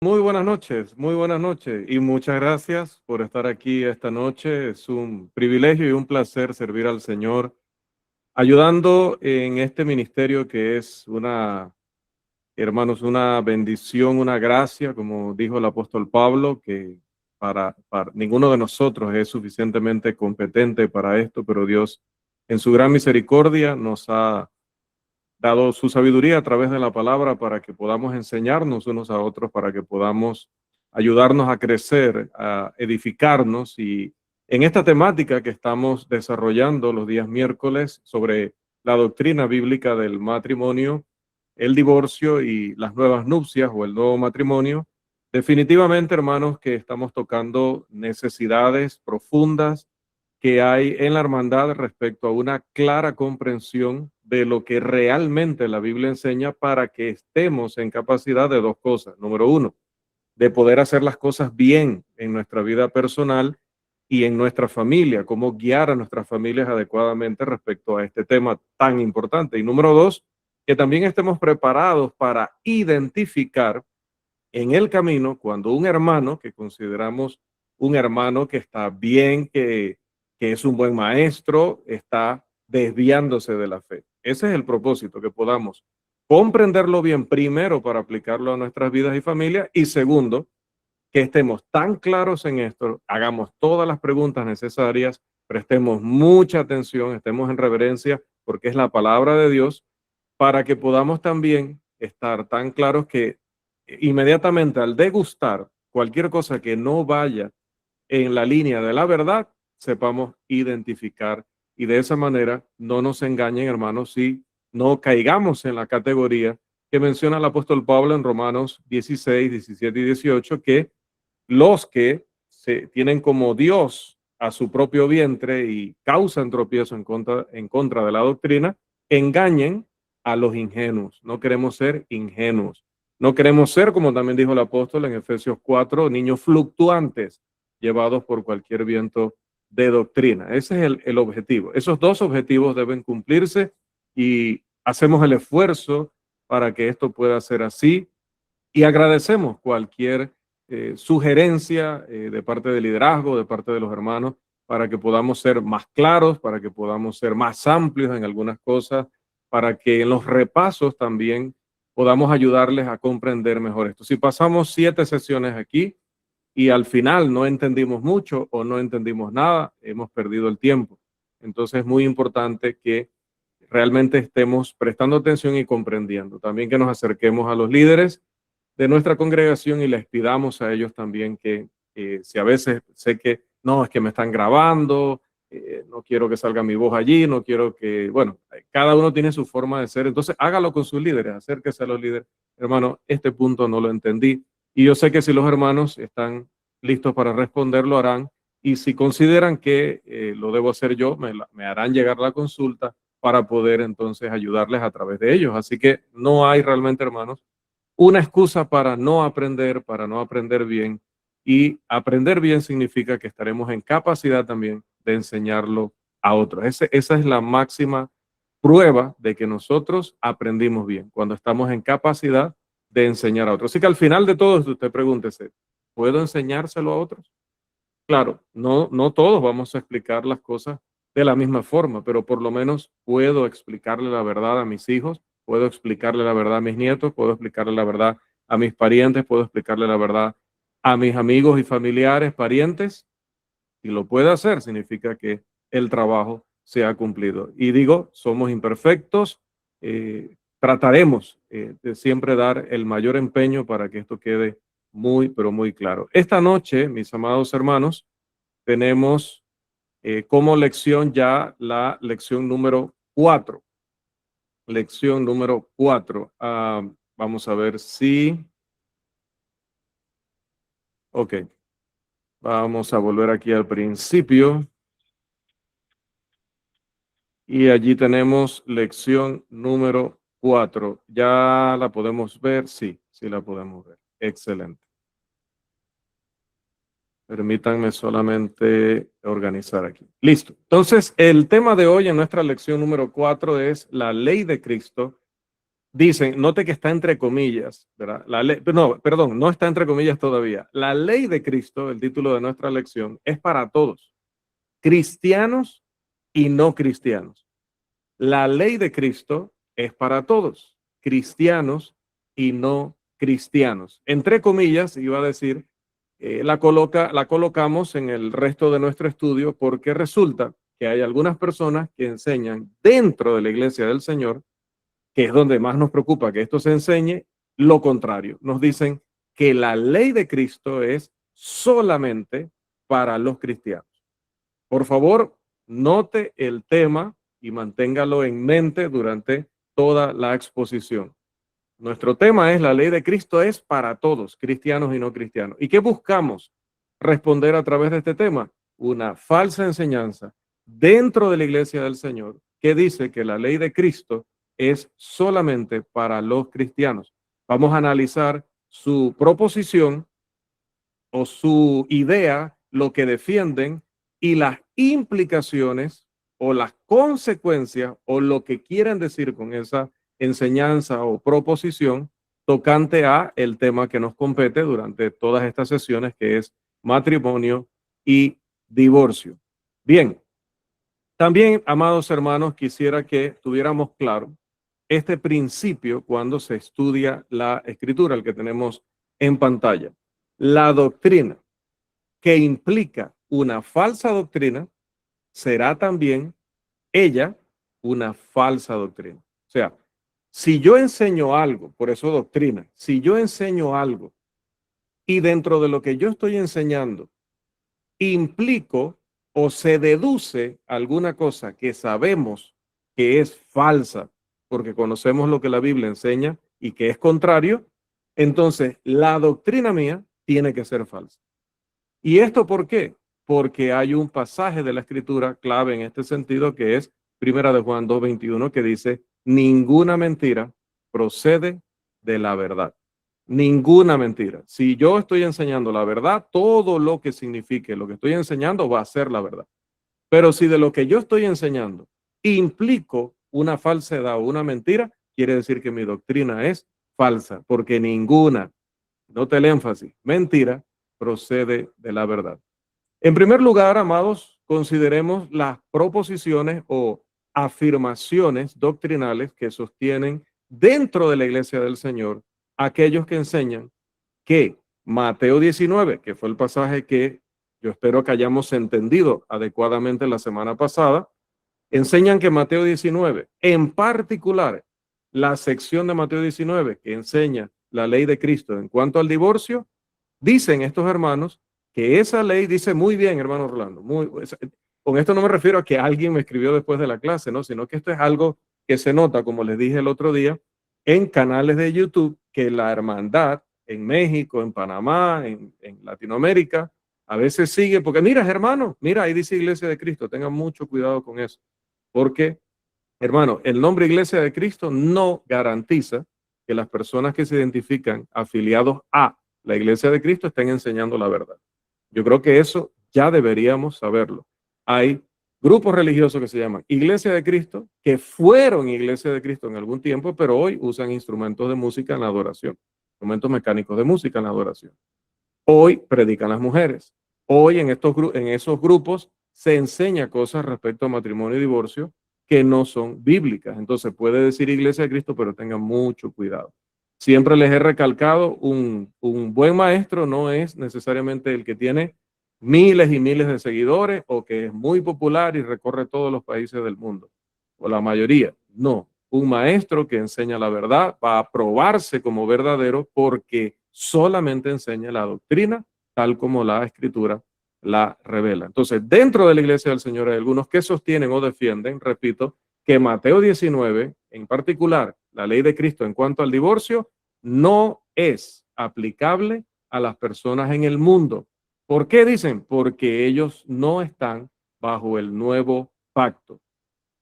muy buenas noches y muchas gracias por estar aquí esta noche. Es un privilegio y un placer servir al Señor, ayudando en este ministerio que es hermanos, una bendición, una gracia, como dijo el apóstol Pablo, que para ninguno de nosotros es suficientemente competente para esto, pero Dios en su gran misericordia nos ha dado su sabiduría a través de la palabra para que podamos enseñarnos unos a otros, para que podamos ayudarnos a crecer, a edificarnos. Y en esta temática que estamos desarrollando los días miércoles sobre la doctrina bíblica del matrimonio, el divorcio y las nuevas nupcias o el nuevo matrimonio, definitivamente, hermanos, que estamos tocando necesidades profundas que hay en la hermandad respecto a una clara comprensión de lo que realmente la Biblia enseña para que estemos en capacidad de dos cosas. Número uno, de poder hacer las cosas bien en nuestra vida personal y en nuestra familia, cómo guiar a nuestras familias adecuadamente respecto a este tema tan importante. Y número dos, que también estemos preparados para identificar en el camino cuando un hermano que consideramos un hermano que está bien, que es un buen maestro, está desviándose de la fe. Ese es el propósito, que podamos comprenderlo bien primero para aplicarlo a nuestras vidas y familias, y segundo, que estemos tan claros en esto, hagamos todas las preguntas necesarias, prestemos mucha atención, estemos en reverencia porque es la palabra de Dios, para que podamos también estar tan claros que inmediatamente al degustar cualquier cosa que no vaya en la línea de la verdad, sepamos identificar y de esa manera no nos engañen, hermanos, si no caigamos en la categoría que menciona el apóstol Pablo en Romanos 16, 17 y 18, que los que se tienen como Dios a su propio vientre y causan tropiezo en contra de la doctrina, engañen a los ingenuos. No queremos ser ingenuos. No queremos ser, como también dijo el apóstol en Efesios 4, niños fluctuantes llevados por cualquier viento de doctrina. Ese es el objetivo. Esos dos objetivos deben cumplirse y hacemos el esfuerzo para que esto pueda ser así y agradecemos cualquier sugerencia de parte del liderazgo, de parte de los hermanos, para que podamos ser más claros, para que podamos ser más amplios en algunas cosas, para que en los repasos también podamos ayudarles a comprender mejor esto. Si pasamos 7 sesiones aquí y al final no entendimos mucho o no entendimos nada, hemos perdido el tiempo. Entonces es muy importante que realmente estemos prestando atención y comprendiendo. También que nos acerquemos a los líderes de nuestra congregación y les pidamos a ellos también que si a veces sé que no, es que me están grabando, no quiero que salga mi voz allí, no quiero que, bueno, cada uno tiene su forma de ser, entonces hágalo con sus líderes, acérquese a los líderes. Hermano, este punto no lo entendí y yo sé que si los hermanos están listos para responder, lo harán, y si consideran que lo debo hacer yo, me harán llegar la consulta para poder entonces ayudarles a través de ellos. Así que no hay realmente, hermanos, una excusa para no aprender bien. Y aprender bien significa que estaremos en capacidad también de enseñarlo a otros. Esa es la máxima prueba de que nosotros aprendimos bien, cuando estamos en capacidad de enseñar a otros. Así que al final de todo, usted pregúntese, ¿puedo enseñárselo a otros? Claro, no todos vamos a explicar las cosas de la misma forma, pero por lo menos puedo explicarle la verdad a mis hijos, puedo explicarle la verdad a mis nietos, puedo explicarle la verdad a mis parientes, puedo explicarle la verdad a mis amigos y familiares, parientes, y lo puede hacer, significa que el trabajo se ha cumplido. Y digo, somos imperfectos, trataremos de siempre dar el mayor empeño para que esto quede muy, pero muy claro. Esta noche, mis amados hermanos, tenemos como lección ya la lección número 4. Lección número 4. Vamos a ver si... Ok, vamos a volver aquí al principio. Y allí tenemos lección número 4. ¿Ya la podemos ver? Sí, sí la podemos ver. Excelente. Permítanme solamente organizar aquí. Listo. Entonces, el tema de hoy en nuestra lección número 4 es la ley de Cristo dicen, note que está entre comillas, ¿verdad? La ley, no, perdón, no está entre comillas todavía. La ley de Cristo, el título de nuestra lección, es para todos, cristianos y no cristianos. La ley de Cristo es para todos, cristianos y no cristianos. Entre comillas, iba a decir, la colocamos en el resto de nuestro estudio porque resulta que hay algunas personas que enseñan dentro de la iglesia del Señor, que es donde más nos preocupa que esto se enseñe, lo contrario. Nos dicen que la ley de Cristo es solamente para los cristianos. Por favor, note el tema y manténgalo en mente durante toda la exposición. Nuestro tema es la ley de Cristo es para todos, cristianos y no cristianos. ¿Y qué buscamos responder a través de este tema? Una falsa enseñanza dentro de la iglesia del Señor que dice que la ley de Cristo es solamente para los cristianos. Vamos a analizar su proposición o su idea, lo que defienden y las implicaciones o las consecuencias o lo que quieren decir con esa enseñanza o proposición tocante a el tema que nos compete durante todas estas sesiones, que es matrimonio y divorcio. Bien, también, amados hermanos, quisiera que tuviéramos claro este principio cuando se estudia la escritura, el que tenemos en pantalla. La doctrina que implica una falsa doctrina será también ella una falsa doctrina. O sea, si yo enseño algo, por eso doctrina, si yo enseño algo y dentro de lo que yo estoy enseñando implico o se deduce alguna cosa que sabemos que es falsa, porque conocemos lo que la Biblia enseña y que es contrario, entonces la doctrina mía tiene que ser falsa. ¿Y esto por qué? Porque hay un pasaje de la Escritura clave en este sentido que es Primera de Juan 2:21 que dice, ninguna mentira procede de la verdad. Ninguna mentira. Si yo estoy enseñando la verdad, todo lo que signifique lo que estoy enseñando va a ser la verdad. Pero si de lo que yo estoy enseñando implico una falsedad o una mentira, quiere decir que mi doctrina es falsa, porque ninguna, note el énfasis, mentira procede de la verdad. En primer lugar, amados, consideremos las proposiciones o afirmaciones doctrinales que sostienen dentro de la iglesia del Señor aquellos que enseñan que Mateo 19, que fue el pasaje que yo espero que hayamos entendido adecuadamente la semana pasada, enseñan que Mateo 19, en particular la sección de Mateo 19 que enseña la ley de Cristo en cuanto al divorcio, dicen estos hermanos que esa ley dice muy bien, hermano Orlando. Con esto no me refiero a que alguien me escribió después de la clase, ¿no? Sino que esto es algo que se nota, como les dije el otro día, en canales de YouTube, que la hermandad en México, en Panamá, en Latinoamérica, a veces sigue, porque mira, hermano, mira, ahí dice Iglesia de Cristo, tengan mucho cuidado con eso, porque, hermano, el nombre Iglesia de Cristo no garantiza que las personas que se identifican afiliados a la Iglesia de Cristo estén enseñando la verdad. Yo creo que eso ya deberíamos saberlo. Hay grupos religiosos que se llaman Iglesia de Cristo, que fueron Iglesia de Cristo en algún tiempo, pero hoy usan instrumentos de música en la adoración, instrumentos mecánicos de música en la adoración. Hoy predican las mujeres. Hoy en esos grupos se enseña cosas respecto a matrimonio y divorcio que no son bíblicas. Entonces puede decir Iglesia de Cristo, pero tengan mucho cuidado. Siempre les he recalcado, un buen maestro no es necesariamente el que tiene miles y miles de seguidores o que es muy popular y recorre todos los países del mundo, o la mayoría. No, un maestro que enseña la verdad va a probarse como verdadero porque solamente enseña la doctrina tal como la Escritura la revela. Entonces, dentro de la Iglesia del Señor hay algunos que sostienen o defienden, repito, que Mateo 19, en particular, la ley de Cristo en cuanto al divorcio, no es aplicable a las personas en el mundo. ¿Por qué dicen? Porque ellos no están bajo el nuevo pacto.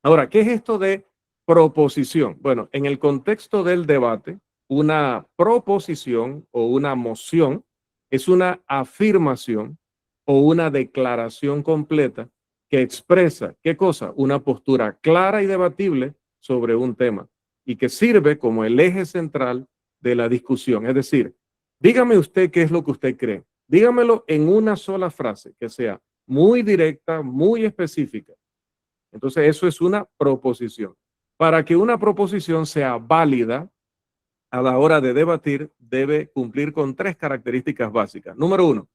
Ahora, ¿qué es esto de proposición? Bueno, en el contexto del debate, una proposición o una moción es una afirmación o una declaración completa que expresa, ¿qué cosa? Una postura clara y debatible sobre un tema. y que sirve como el eje central de la discusión. Es decir, dígame usted qué es lo que usted cree. Dígamelo en una sola frase, que sea muy directa, muy específica. Entonces, eso es una proposición. Para que una proposición sea válida a la hora de debatir, debe cumplir con tres características básicas. Número uno,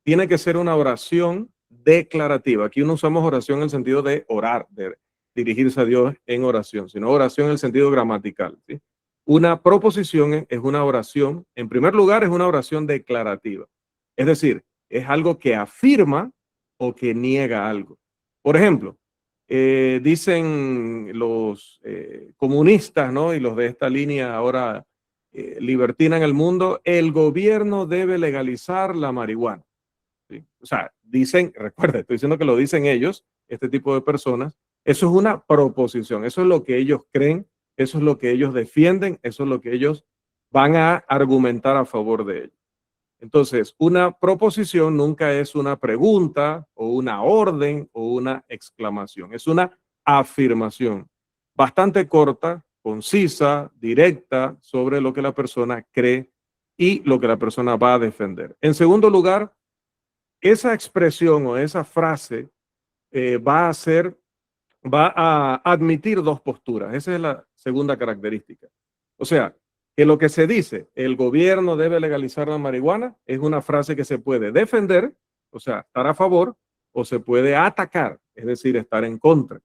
tiene que ser una oración declarativa. Aquí no usamos oración en el sentido de orar, de dirigirse a Dios en oración, sino oración en el sentido gramatical. ¿Sí? Una proposición es una oración, en primer lugar, es una oración declarativa. Es decir, es algo que afirma o que niega algo. Por ejemplo, dicen los comunistas, ¿no? Y los de esta línea ahora libertina en el mundo, el gobierno debe legalizar la marihuana. ¿Sí? O sea, dicen, recuerda, estoy diciendo que lo dicen ellos, este tipo de personas, eso es una proposición, eso es lo que ellos creen, eso es lo que ellos defienden, eso es lo que ellos van a argumentar a favor de ellos. Entonces, una proposición nunca es una pregunta o una orden o una exclamación, es una afirmación bastante corta, concisa, directa sobre lo que la persona cree y lo que la persona va a defender. En segundo lugar, esa expresión o esa frase va a admitir dos posturas. Esa es la segunda característica. O sea, que lo que se dice, el gobierno debe legalizar la marihuana, es una frase que se puede defender, o sea, estar a favor, o se puede atacar, es decir, estar en contra.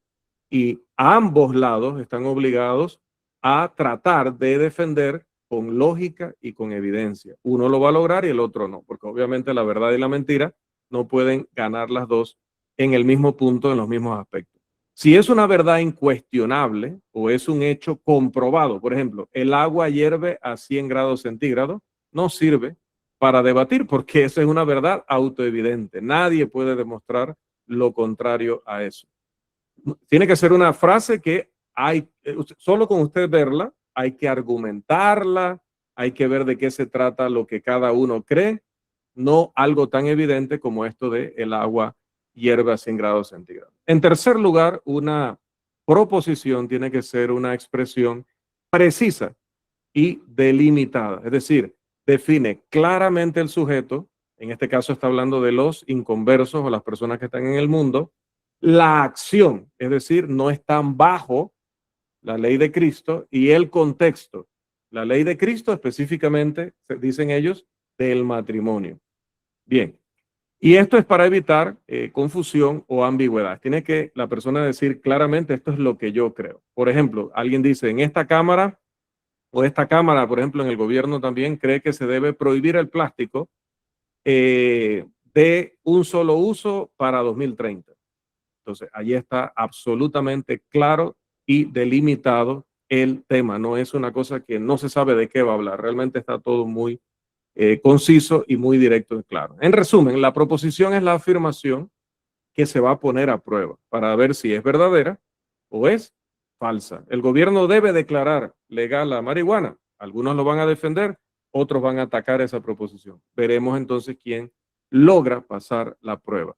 Y ambos lados están obligados a tratar de defender con lógica y con evidencia. Uno lo va a lograr y el otro no, porque obviamente la verdad y la mentira no pueden ganar las dos en el mismo punto, en los mismos aspectos. Si es una verdad incuestionable o es un hecho comprobado, por ejemplo, el agua hierve a 100 grados centígrados, no sirve para debatir porque esa es una verdad autoevidente. Nadie puede demostrar lo contrario a eso. Tiene que ser una frase que solo con usted verla, hay que argumentarla, hay que ver de qué se trata lo que cada uno cree, no algo tan evidente como esto de el agua hierve a 100 grados centígrados. En tercer lugar, una proposición tiene que ser una expresión precisa y delimitada, es decir, define claramente el sujeto, en este caso está hablando de los inconversos o las personas que están en el mundo, la acción, es decir, no están bajo la ley de Cristo y el contexto. La ley de Cristo específicamente, dicen ellos, del matrimonio. Bien, y esto es para evitar confusión o ambigüedad. Tiene que la persona decir claramente, esto es lo que yo creo. Por ejemplo, alguien dice, en esta cámara o esta cámara, por ejemplo, en el gobierno también cree que se debe prohibir el plástico de un solo uso para 2030. Entonces, allí está absolutamente claro y delimitado el tema. No es una cosa que no se sabe de qué va a hablar. Realmente está todo muy conciso y muy directo y claro. En resumen, la proposición es la afirmación que se va a poner a prueba para ver si es verdadera o es falsa. El gobierno debe declarar legal la marihuana. Algunos lo van a defender, otros van a atacar esa proposición. Veremos entonces quién logra pasar la prueba.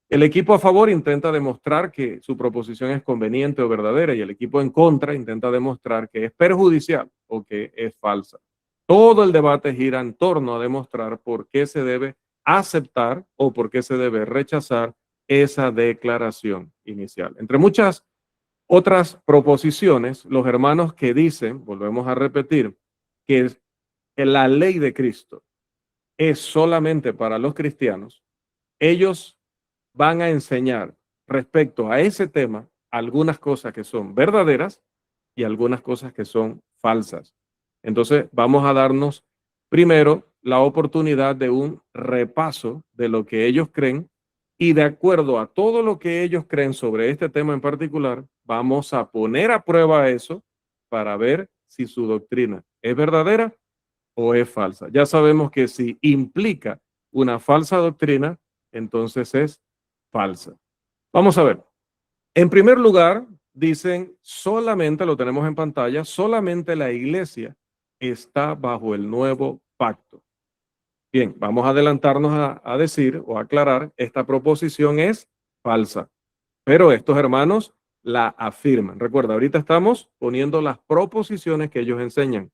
El equipo a favor intenta demostrar que su proposición es conveniente o verdadera y el equipo en contra intenta demostrar que es perjudicial o que es falsa. Todo el debate gira en torno a demostrar por qué se debe aceptar o por qué se debe rechazar esa declaración inicial. Entre muchas otras proposiciones, los hermanos que dicen, volvemos a repetir, que la ley de Cristo es solamente para los cristianos, ellos van a enseñar respecto a ese tema algunas cosas que son verdaderas y algunas cosas que son falsas. Entonces, vamos a darnos primero la oportunidad de un repaso de lo que ellos creen y de acuerdo a todo lo que ellos creen sobre este tema en particular, vamos a poner a prueba eso para ver si su doctrina es verdadera o es falsa. Ya sabemos que si implica una falsa doctrina, entonces es falsa. Vamos a ver. En primer lugar, dicen solamente, lo tenemos en pantalla, solamente la iglesia está bajo el nuevo pacto. Bien, vamos a adelantarnos a decir o aclarar, esta proposición es falsa. Pero estos hermanos la afirman. Recuerda, ahorita estamos poniendo las proposiciones que ellos enseñan.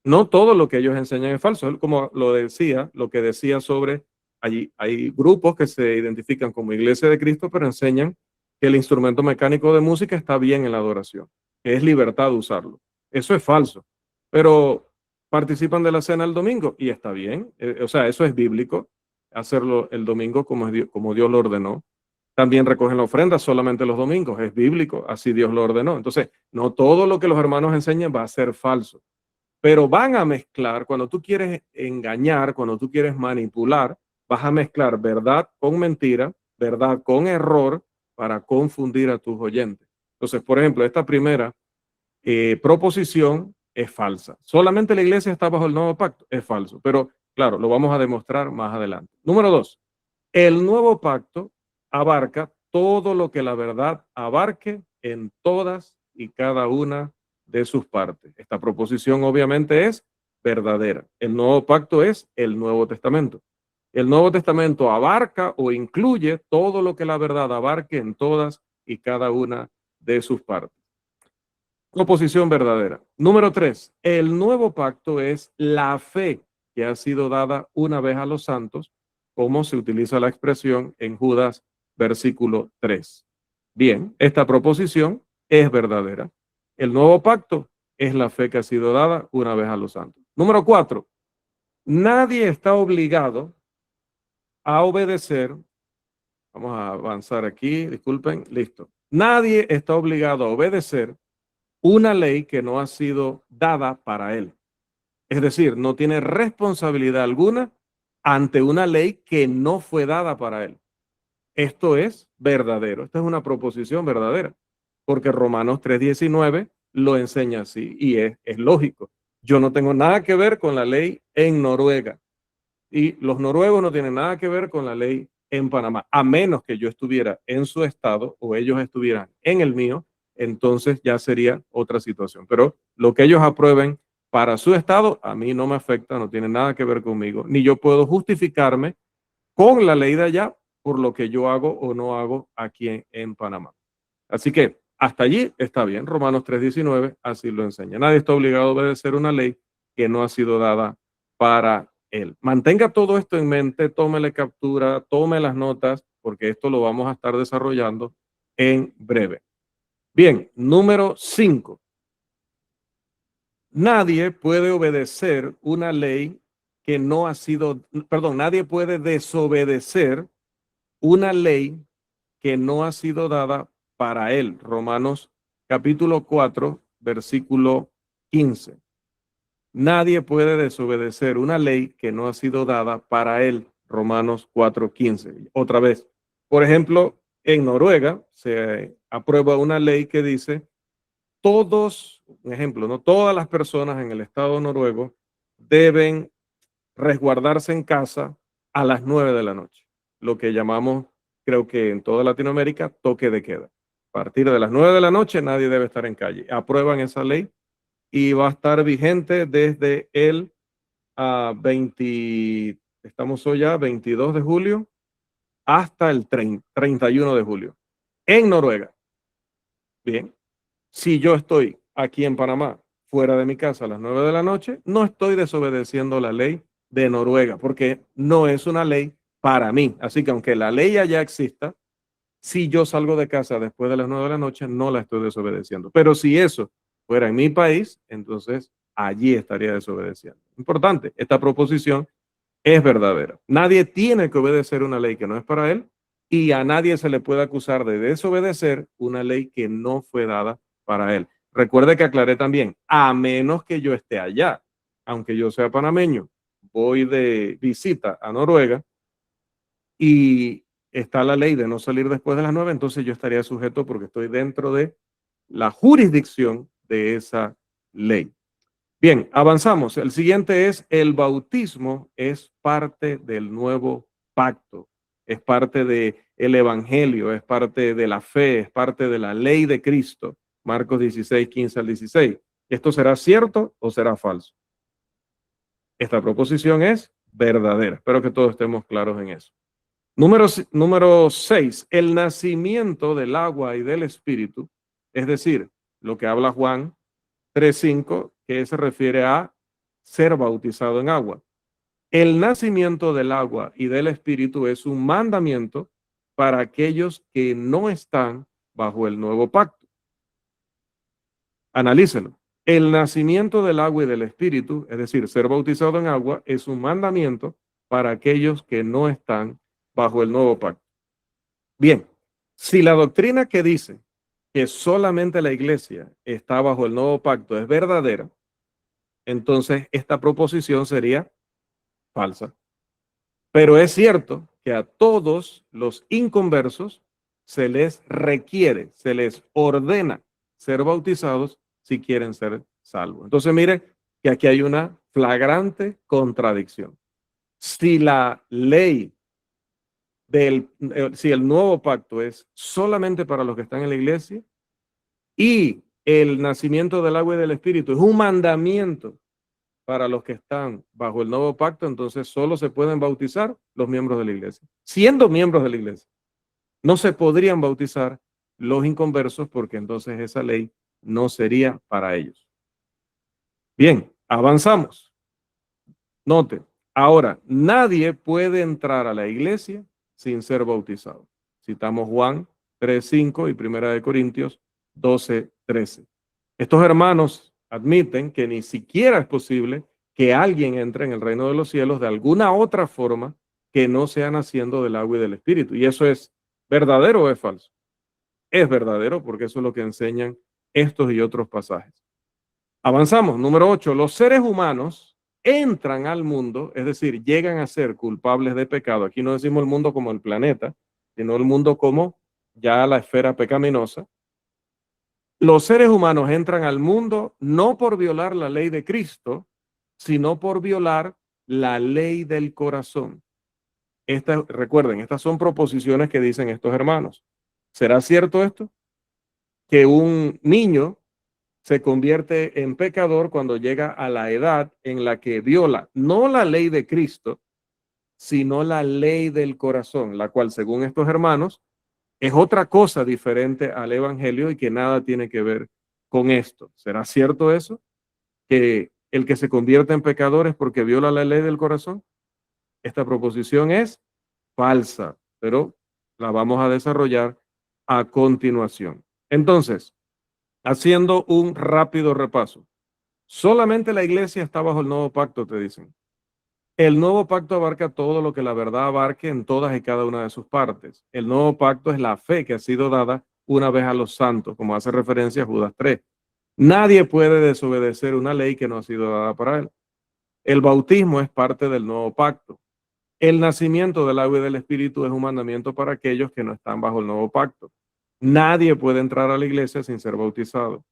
No todo lo que ellos enseñan es falso. Como lo decía, lo que decía sobre allí, hay grupos que se identifican como Iglesia de Cristo, pero enseñan que el instrumento mecánico de música está bien en la adoración, que es libertad de usarlo. Eso es falso. Pero participan de la cena el domingo y está bien. O sea, eso es bíblico, hacerlo el domingo como Dios lo ordenó. También recogen la ofrenda solamente los domingos, es bíblico, así Dios lo ordenó. Entonces, no todo lo que los hermanos enseñan va a ser falso, pero van a mezclar, cuando tú quieres engañar, cuando tú quieres manipular, vas a mezclar verdad con mentira, verdad con error para confundir a tus oyentes. Entonces, por ejemplo, esta primera proposición es falsa. Solamente la iglesia está bajo el nuevo pacto, es falso, pero claro, lo vamos a demostrar más adelante. Número 2, el nuevo pacto abarca todo lo que la verdad abarque en todas y cada una de sus partes. Esta proposición obviamente es verdadera. El nuevo pacto es el Nuevo Testamento. El Nuevo Testamento abarca o incluye todo lo que la verdad abarque en todas y cada una de sus partes. Proposición verdadera. Número 3, el nuevo pacto es la fe que ha sido dada una vez a los santos, como se utiliza la expresión en Judas, versículo 3. Bien, esta proposición es verdadera. El nuevo pacto es la fe que ha sido dada una vez a los santos. Número 4, nadie está obligado a obedecer. Vamos a avanzar aquí, disculpen, listo. Nadie está obligado a obedecer una ley que no ha sido dada para él. Es decir, no tiene responsabilidad alguna ante una ley que no fue dada para él. Esto es verdadero. Esta es una proposición verdadera, porque Romanos 3:19 lo enseña así y es lógico. Yo no tengo nada que ver con la ley en Noruega y los noruegos no tienen nada que ver con la ley en Panamá, a menos que yo estuviera en su estado o ellos estuvieran en el mío, entonces ya sería otra situación. Pero lo que ellos aprueben para su estado, a mí no me afecta, no tiene nada que ver conmigo, ni yo puedo justificarme con la ley de allá por lo que yo hago o no hago aquí en Panamá. Así que hasta allí está bien. Romanos 3:19 así lo enseña. Nadie está obligado a obedecer una ley que no ha sido dada para él. Mantenga todo esto en mente, tómele captura, tome las notas, porque esto lo vamos a estar desarrollando en breve. Bien, número 5. Nadie puede obedecer una ley que no ha sido, perdón, nadie puede desobedecer una ley que no ha sido dada para él. Romanos capítulo 4, versículo 15. Nadie puede desobedecer una ley que no ha sido dada para él. Romanos 4:15. Otra vez, por ejemplo, en Noruega se aprueba una ley que dice todos, un ejemplo, no todas las personas en el estado noruego deben resguardarse en casa a las 9 de la noche, lo que llamamos, creo que en toda Latinoamérica, toque de queda. A partir de las 9 de la noche nadie debe estar en calle. Aprueban esa ley y va a estar vigente desde el 20, estamos hoy ya 22 de julio hasta el 31 de julio en Noruega. Bien, si yo estoy aquí en Panamá, fuera de mi casa a las 9 de la noche, no estoy desobedeciendo la ley de Noruega, porque no es una ley para mí. Así que aunque la ley allá exista, si yo salgo de casa después de las 9 de la noche, no la estoy desobedeciendo. Pero si eso fuera en mi país, entonces allí estaría desobedeciendo. Importante, esta proposición es verdadera. Nadie tiene que obedecer una ley que no es para él y a nadie se le puede acusar de desobedecer una ley que no fue dada para él. Recuerde que aclaré también, a menos que yo esté allá, aunque yo sea panameño, voy de visita a Noruega y está la ley de no salir después de las 9, entonces yo estaría sujeto porque estoy dentro de la jurisdicción de esa ley. Bien, avanzamos. El siguiente es el bautismo es parte del nuevo pacto, es parte del evangelio, es parte de la fe, es parte de la ley de Cristo. Marcos 16, 15 al 16. ¿Esto será cierto o será falso? Esta proposición es verdadera. Espero que todos estemos claros en eso. Número 6. El nacimiento del agua y del espíritu Es decir, lo que habla Juan 3:5, que se refiere a ser bautizado en agua. El nacimiento del agua y del Espíritu es un mandamiento para aquellos que no están bajo el nuevo pacto. Analícelo. El nacimiento del agua y del Espíritu, es decir, ser bautizado en agua, es un mandamiento para aquellos que no están bajo el nuevo pacto. Bien, si la doctrina que dice que solamente la iglesia está bajo el nuevo pacto es verdadera, entonces esta proposición sería falsa. Pero es cierto que a todos los inconversos se les requiere, se les ordena ser bautizados si quieren ser salvos. Entonces, mire que aquí hay una flagrante contradicción. Si la ley si el nuevo pacto es solamente para los que están en la iglesia y el nacimiento del agua y del espíritu es un mandamiento para los que están bajo el nuevo pacto, entonces solo se pueden bautizar los miembros de la iglesia. Siendo miembros de la iglesia, no se podrían bautizar los inconversos porque entonces esa ley no sería para ellos. Bien, avanzamos. Note, ahora, nadie puede entrar a la iglesia sin ser bautizado. Citamos Juan 3:5 y Primera de Corintios 12:13. Estos hermanos admiten que ni siquiera es posible que alguien entre en el reino de los cielos de alguna otra forma que no sea naciendo del agua y del espíritu. ¿Y eso es verdadero o es falso? Es verdadero porque eso es lo que enseñan estos y otros pasajes. Avanzamos. Número 8. Los seres humanos entran al mundo, es decir, llegan a ser culpables de pecado. Aquí no decimos el mundo como el planeta, sino el mundo como ya la esfera pecaminosa. Los seres humanos entran al mundo no por violar la ley de Cristo, sino por violar la ley del corazón. Recuerden, estas son proposiciones que dicen estos hermanos. ¿Será cierto esto? Que un niño se convierte en pecador cuando llega a la edad en la que viola no la ley de Cristo, sino la ley del corazón, la cual, según estos hermanos, es otra cosa diferente al evangelio y que nada tiene que ver con esto. ¿Será cierto eso? Que el que se convierte en pecador es porque viola la ley del corazón. Esta proposición es falsa, pero la vamos a desarrollar a continuación. Entonces, haciendo un rápido repaso, solamente la iglesia está bajo el nuevo pacto, te dicen. El nuevo pacto abarca todo lo que la verdad abarque en todas y cada una de sus partes. El nuevo pacto es la fe que ha sido dada una vez a los santos, como hace referencia a Judas 3. Nadie puede desobedecer una ley que no ha sido dada para él. El bautismo es parte del nuevo pacto. El nacimiento del agua y del espíritu es un mandamiento para aquellos que no están bajo el nuevo pacto. Nadie puede entrar a la iglesia sin ser bautizado.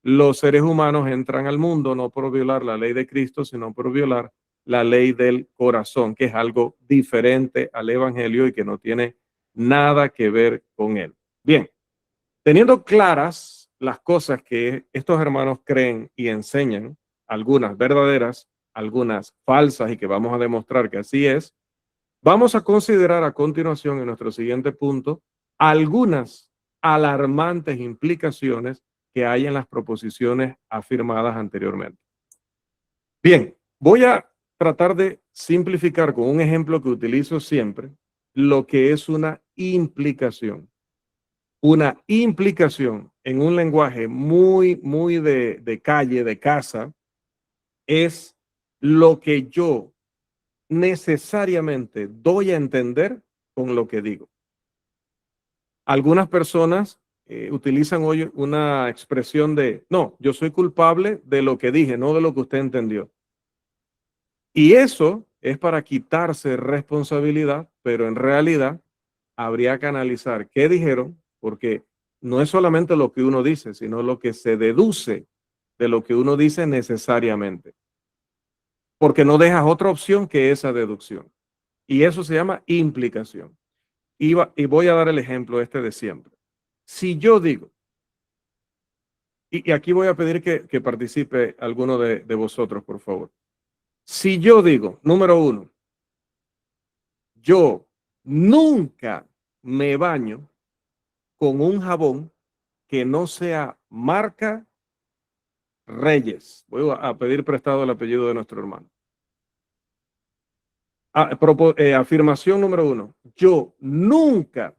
Los seres humanos entran al mundo no por violar la ley de Cristo, sino por violar la ley del corazón, que es algo diferente al evangelio y que no tiene nada que ver con él. Bien, teniendo claras las cosas que estos hermanos creen y enseñan, algunas verdaderas, algunas falsas y que vamos a demostrar que así es, vamos a considerar a continuación en nuestro siguiente punto algunas alarmantes implicaciones que hay en las proposiciones afirmadas anteriormente. Bien, voy a tratar de simplificar con un ejemplo que utilizo siempre lo que es una implicación. Una implicación en un lenguaje muy de calle, de casa, es lo que yo necesariamente doy a entender con lo que digo. Algunas personas utilizan hoy una expresión de, no, yo soy culpable de lo que dije, no de lo que usted entendió. Y eso es para quitarse responsabilidad, pero en realidad habría que analizar qué dijeron, porque no es solamente lo que uno dice, sino lo que se deduce de lo que uno dice necesariamente, porque no dejas otra opción que esa deducción. Y eso se llama implicación. Y voy a dar el ejemplo este de siempre. Si yo digo, y aquí voy a pedir que participe alguno de vosotros, por favor. Si yo digo, número uno, yo nunca me baño con un jabón que no sea marca Reyes. Voy a pedir prestado el apellido de nuestro hermano. Afirmación número 1. Yo nunca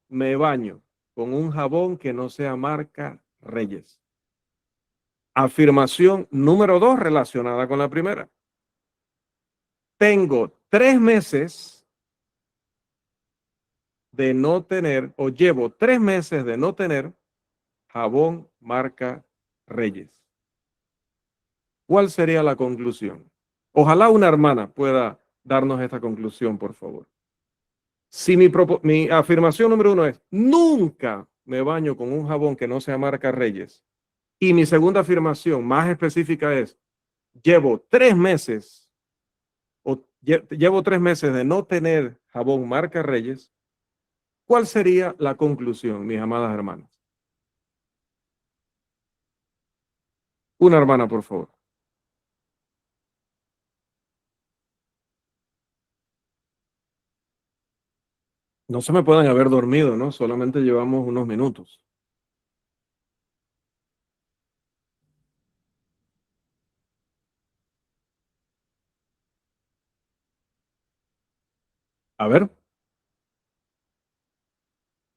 me baño con un jabón que no sea marca Reyes. Afirmación número 2 relacionada con la primera. Tengo 3 meses de no tener, o llevo 3 meses de no tener jabón marca Reyes. ¿Cuál sería la conclusión? Ojalá una hermana pueda darnos esta conclusión, por favor. Si mi afirmación número 1 es, nunca me baño con un jabón que no sea marca Reyes. Y mi segunda afirmación más específica es, llevo 3 meses, o llevo 3 meses de no tener jabón marca Reyes. ¿Cuál sería la conclusión, mis amadas hermanas? Una hermana, por favor. No se me pueden haber dormido, ¿no? Solamente llevamos unos minutos. A ver.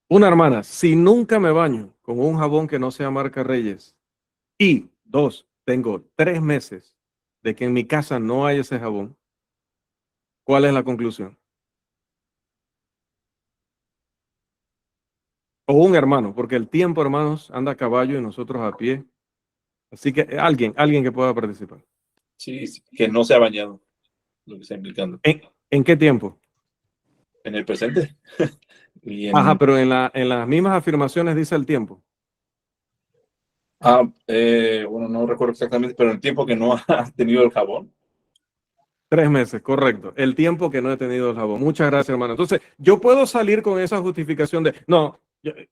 Una hermana, si nunca me baño con un jabón que no sea marca Reyes y 2, tengo 3 meses de que en mi casa no hay ese jabón, ¿cuál es la conclusión? O un hermano, porque el tiempo, hermanos, anda a caballo y nosotros a pie. Así que alguien que pueda participar. Sí, que no se ha bañado, lo que está implicando. ¿En qué tiempo? En el presente. Ajá, pero en las mismas afirmaciones dice el tiempo. Bueno, no recuerdo exactamente, pero el tiempo que no ha tenido el jabón. 3 meses, correcto. El tiempo que no he tenido el jabón. Muchas gracias, hermano. Entonces, yo puedo salir con esa justificación de, no,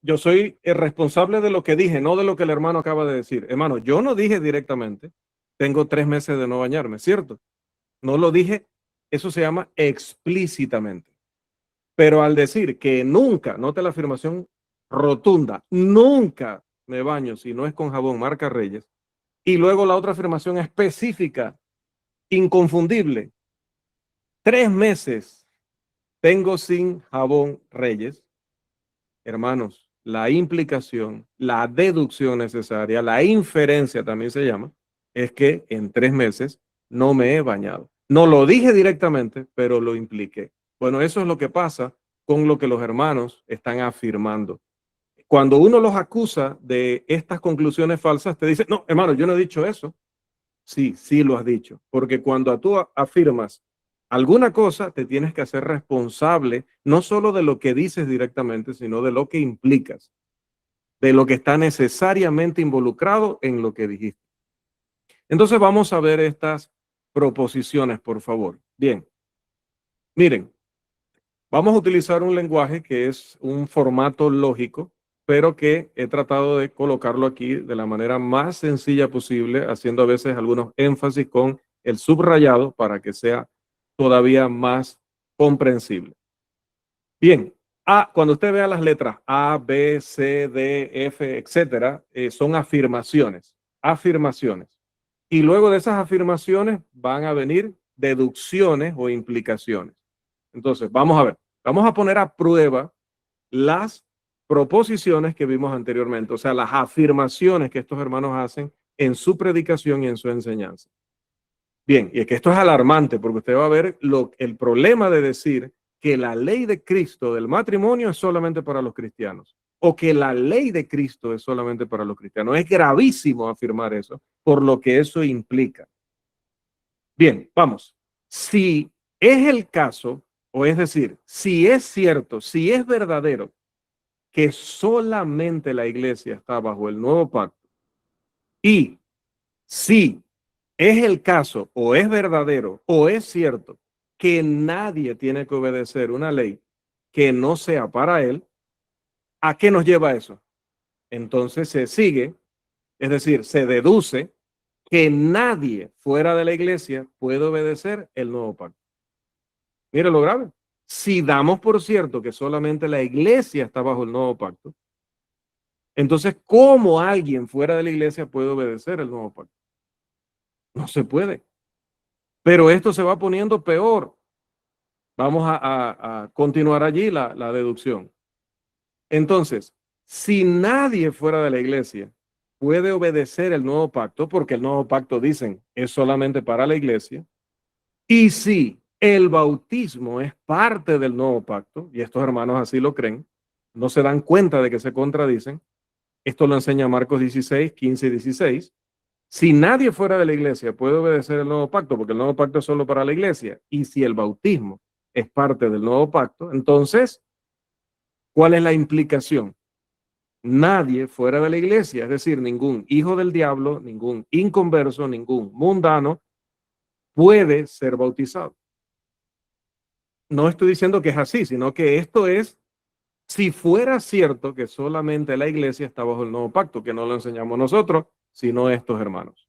yo soy el responsable de lo que dije, no de lo que el hermano acaba de decir. Hermano, yo no dije directamente, tengo 3 meses de no bañarme, ¿cierto? No lo dije, eso se llama explícitamente. Pero al decir que nunca, note la afirmación rotunda, nunca me baño si no es con jabón marca Reyes, y luego la otra afirmación específica, inconfundible, 3 meses tengo sin jabón Reyes. Hermanos, la implicación, la deducción necesaria, la inferencia también se llama, es que en 3 meses no me he bañado. No lo dije directamente, pero lo impliqué. Bueno, eso es lo que pasa con lo que los hermanos están afirmando. Cuando uno los acusa de estas conclusiones falsas, te dice, no, hermano, yo no he dicho eso. Sí, sí lo has dicho, porque cuando tú afirmas alguna cosa, te tienes que hacer responsable no solo de lo que dices directamente, sino de lo que implicas, de lo que está necesariamente involucrado en lo que dijiste. Entonces vamos a ver estas proposiciones, por favor. Bien, miren, vamos a utilizar un lenguaje que es un formato lógico, pero que he tratado de colocarlo aquí de la manera más sencilla posible, haciendo a veces algunos énfasis con el subrayado para que sea todavía más comprensible. Bien, cuando usted vea las letras A, B, C, D, F, etcétera, son afirmaciones, afirmaciones. Y luego de esas afirmaciones van a venir deducciones o implicaciones. Entonces, vamos a ver, vamos a poner a prueba las proposiciones que vimos anteriormente, o sea, las afirmaciones que estos hermanos hacen en su predicación y en su enseñanza. Bien, y es que esto es alarmante porque usted va a ver el problema de decir que la ley de Cristo del matrimonio es solamente para los cristianos o que la ley de Cristo es solamente para los cristianos. Es gravísimo afirmar eso por lo que eso implica. Bien, vamos. Si es el caso, o es decir, si es cierto, si es verdadero que solamente la iglesia está bajo el nuevo pacto y si es el caso o es verdadero o es cierto que nadie tiene que obedecer una ley que no sea para él, ¿a qué nos lleva eso? Entonces se sigue, es decir, se deduce que nadie fuera de la iglesia puede obedecer el nuevo pacto. Mire lo grave. Si damos por cierto que solamente la iglesia está bajo el nuevo pacto, Entonces, ¿cómo alguien fuera de la iglesia puede obedecer el nuevo pacto? No se puede. Pero esto se va poniendo peor. Vamos a continuar allí la deducción. Entonces, si nadie fuera de la iglesia puede obedecer el nuevo pacto, porque el nuevo pacto, dicen, es solamente para la iglesia, y si el bautismo es parte del nuevo pacto, y estos hermanos así lo creen, no se dan cuenta de que se contradicen, esto lo enseña Marcos 16, 15 y 16, si nadie fuera de la iglesia puede obedecer el nuevo pacto, porque el nuevo pacto es solo para la iglesia, y si el bautismo es parte del nuevo pacto, entonces, ¿cuál es la implicación? Nadie fuera de la iglesia, es decir, ningún hijo del diablo, ningún inconverso, ningún mundano puede ser bautizado. No estoy diciendo que es así, sino que esto es, si fuera cierto que solamente la iglesia está bajo el nuevo pacto, que no lo enseñamos nosotros, sino estos hermanos.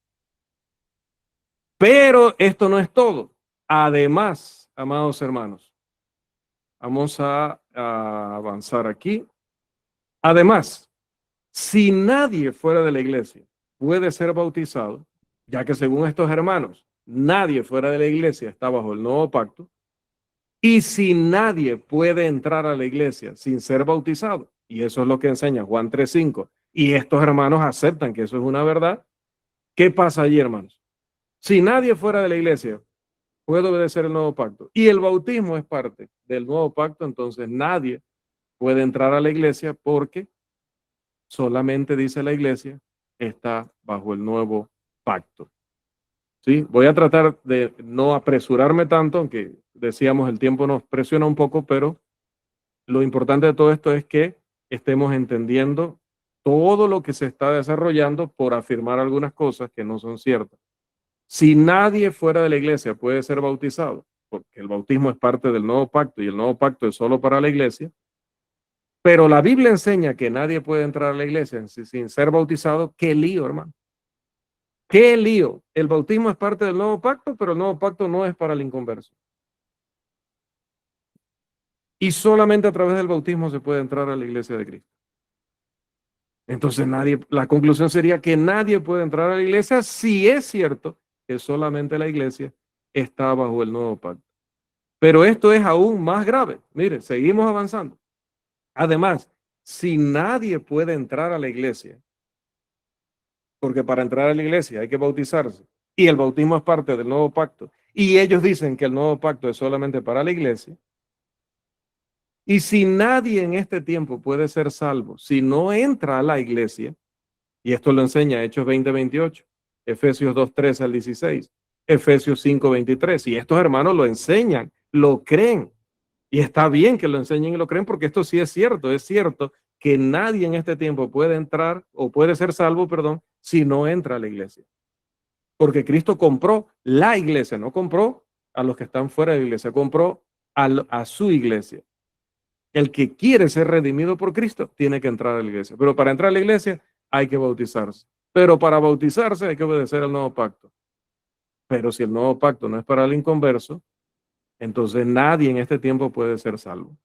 Pero esto no es todo. Además, amados hermanos, vamos a avanzar aquí. Además, si nadie fuera de la iglesia puede ser bautizado, ya que según estos hermanos, nadie fuera de la iglesia está bajo el nuevo pacto, y si nadie puede entrar a la iglesia sin ser bautizado, y eso es lo que enseña Juan 3:5, y estos hermanos aceptan que eso es una verdad, ¿qué pasa allí, hermanos? Si nadie fuera de la iglesia puede obedecer el nuevo pacto y el bautismo es parte del nuevo pacto, entonces nadie puede entrar a la iglesia porque solamente, dice la iglesia, está bajo el nuevo pacto. ¿Sí? Voy a tratar de no apresurarme tanto, aunque decíamos el tiempo nos presiona un poco, pero lo importante de todo esto es que estemos entendiendo todo lo que se está desarrollando por afirmar algunas cosas que no son ciertas. Si nadie fuera de la iglesia puede ser bautizado, porque el bautismo es parte del nuevo pacto y el nuevo pacto es solo para la iglesia, pero la Biblia enseña que nadie puede entrar a la iglesia sin ser bautizado, qué lío, hermano. Qué lío. El bautismo es parte del nuevo pacto, pero el nuevo pacto no es para el inconverso. Y solamente a través del bautismo se puede entrar a la iglesia de Cristo. Entonces la conclusión sería que nadie puede entrar a la iglesia si es cierto que solamente la iglesia está bajo el nuevo pacto. Pero esto es aún más grave. Mire, seguimos avanzando. Además, si nadie puede entrar a la iglesia, porque para entrar a la iglesia hay que bautizarse, y el bautismo es parte del nuevo pacto, y ellos dicen que el nuevo pacto es solamente para la iglesia, y si nadie en este tiempo puede ser salvo, si no entra a la iglesia, y esto lo enseña Hechos 20:28, Efesios 2:13 al 16, Efesios 5:23, y estos hermanos lo enseñan, lo creen, y está bien que lo enseñen y lo creen porque esto sí es cierto que nadie en este tiempo puede entrar o puede ser salvo, perdón, si no entra a la iglesia. Porque Cristo compró la iglesia, no compró a los que están fuera de la iglesia, compró a su iglesia. El que quiere ser redimido por Cristo tiene que entrar a la iglesia. Pero para entrar a la iglesia hay que bautizarse. Pero para bautizarse hay que obedecer al nuevo pacto. Pero si el nuevo pacto no es para el inconverso, entonces nadie en este tiempo puede ser salvo.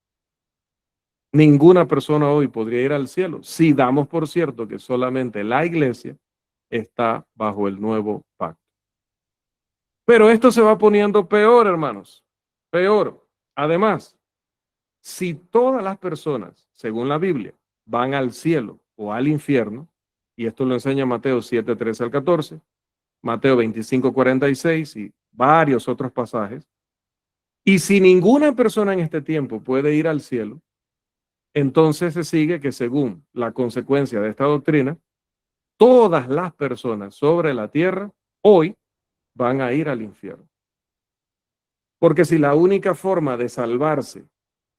Ninguna persona hoy podría ir al cielo si damos por cierto que solamente la iglesia está bajo el nuevo pacto. Pero esto se va poniendo peor, hermanos. Peor. Además, si todas las personas, según la Biblia, van al cielo o al infierno, y esto lo enseña Mateo 7:13 al 14, Mateo 25:46 y varios otros pasajes, y si ninguna persona en este tiempo puede ir al cielo, entonces se sigue que según la consecuencia de esta doctrina, todas las personas sobre la tierra hoy van a ir al infierno. Porque si la única forma de salvarse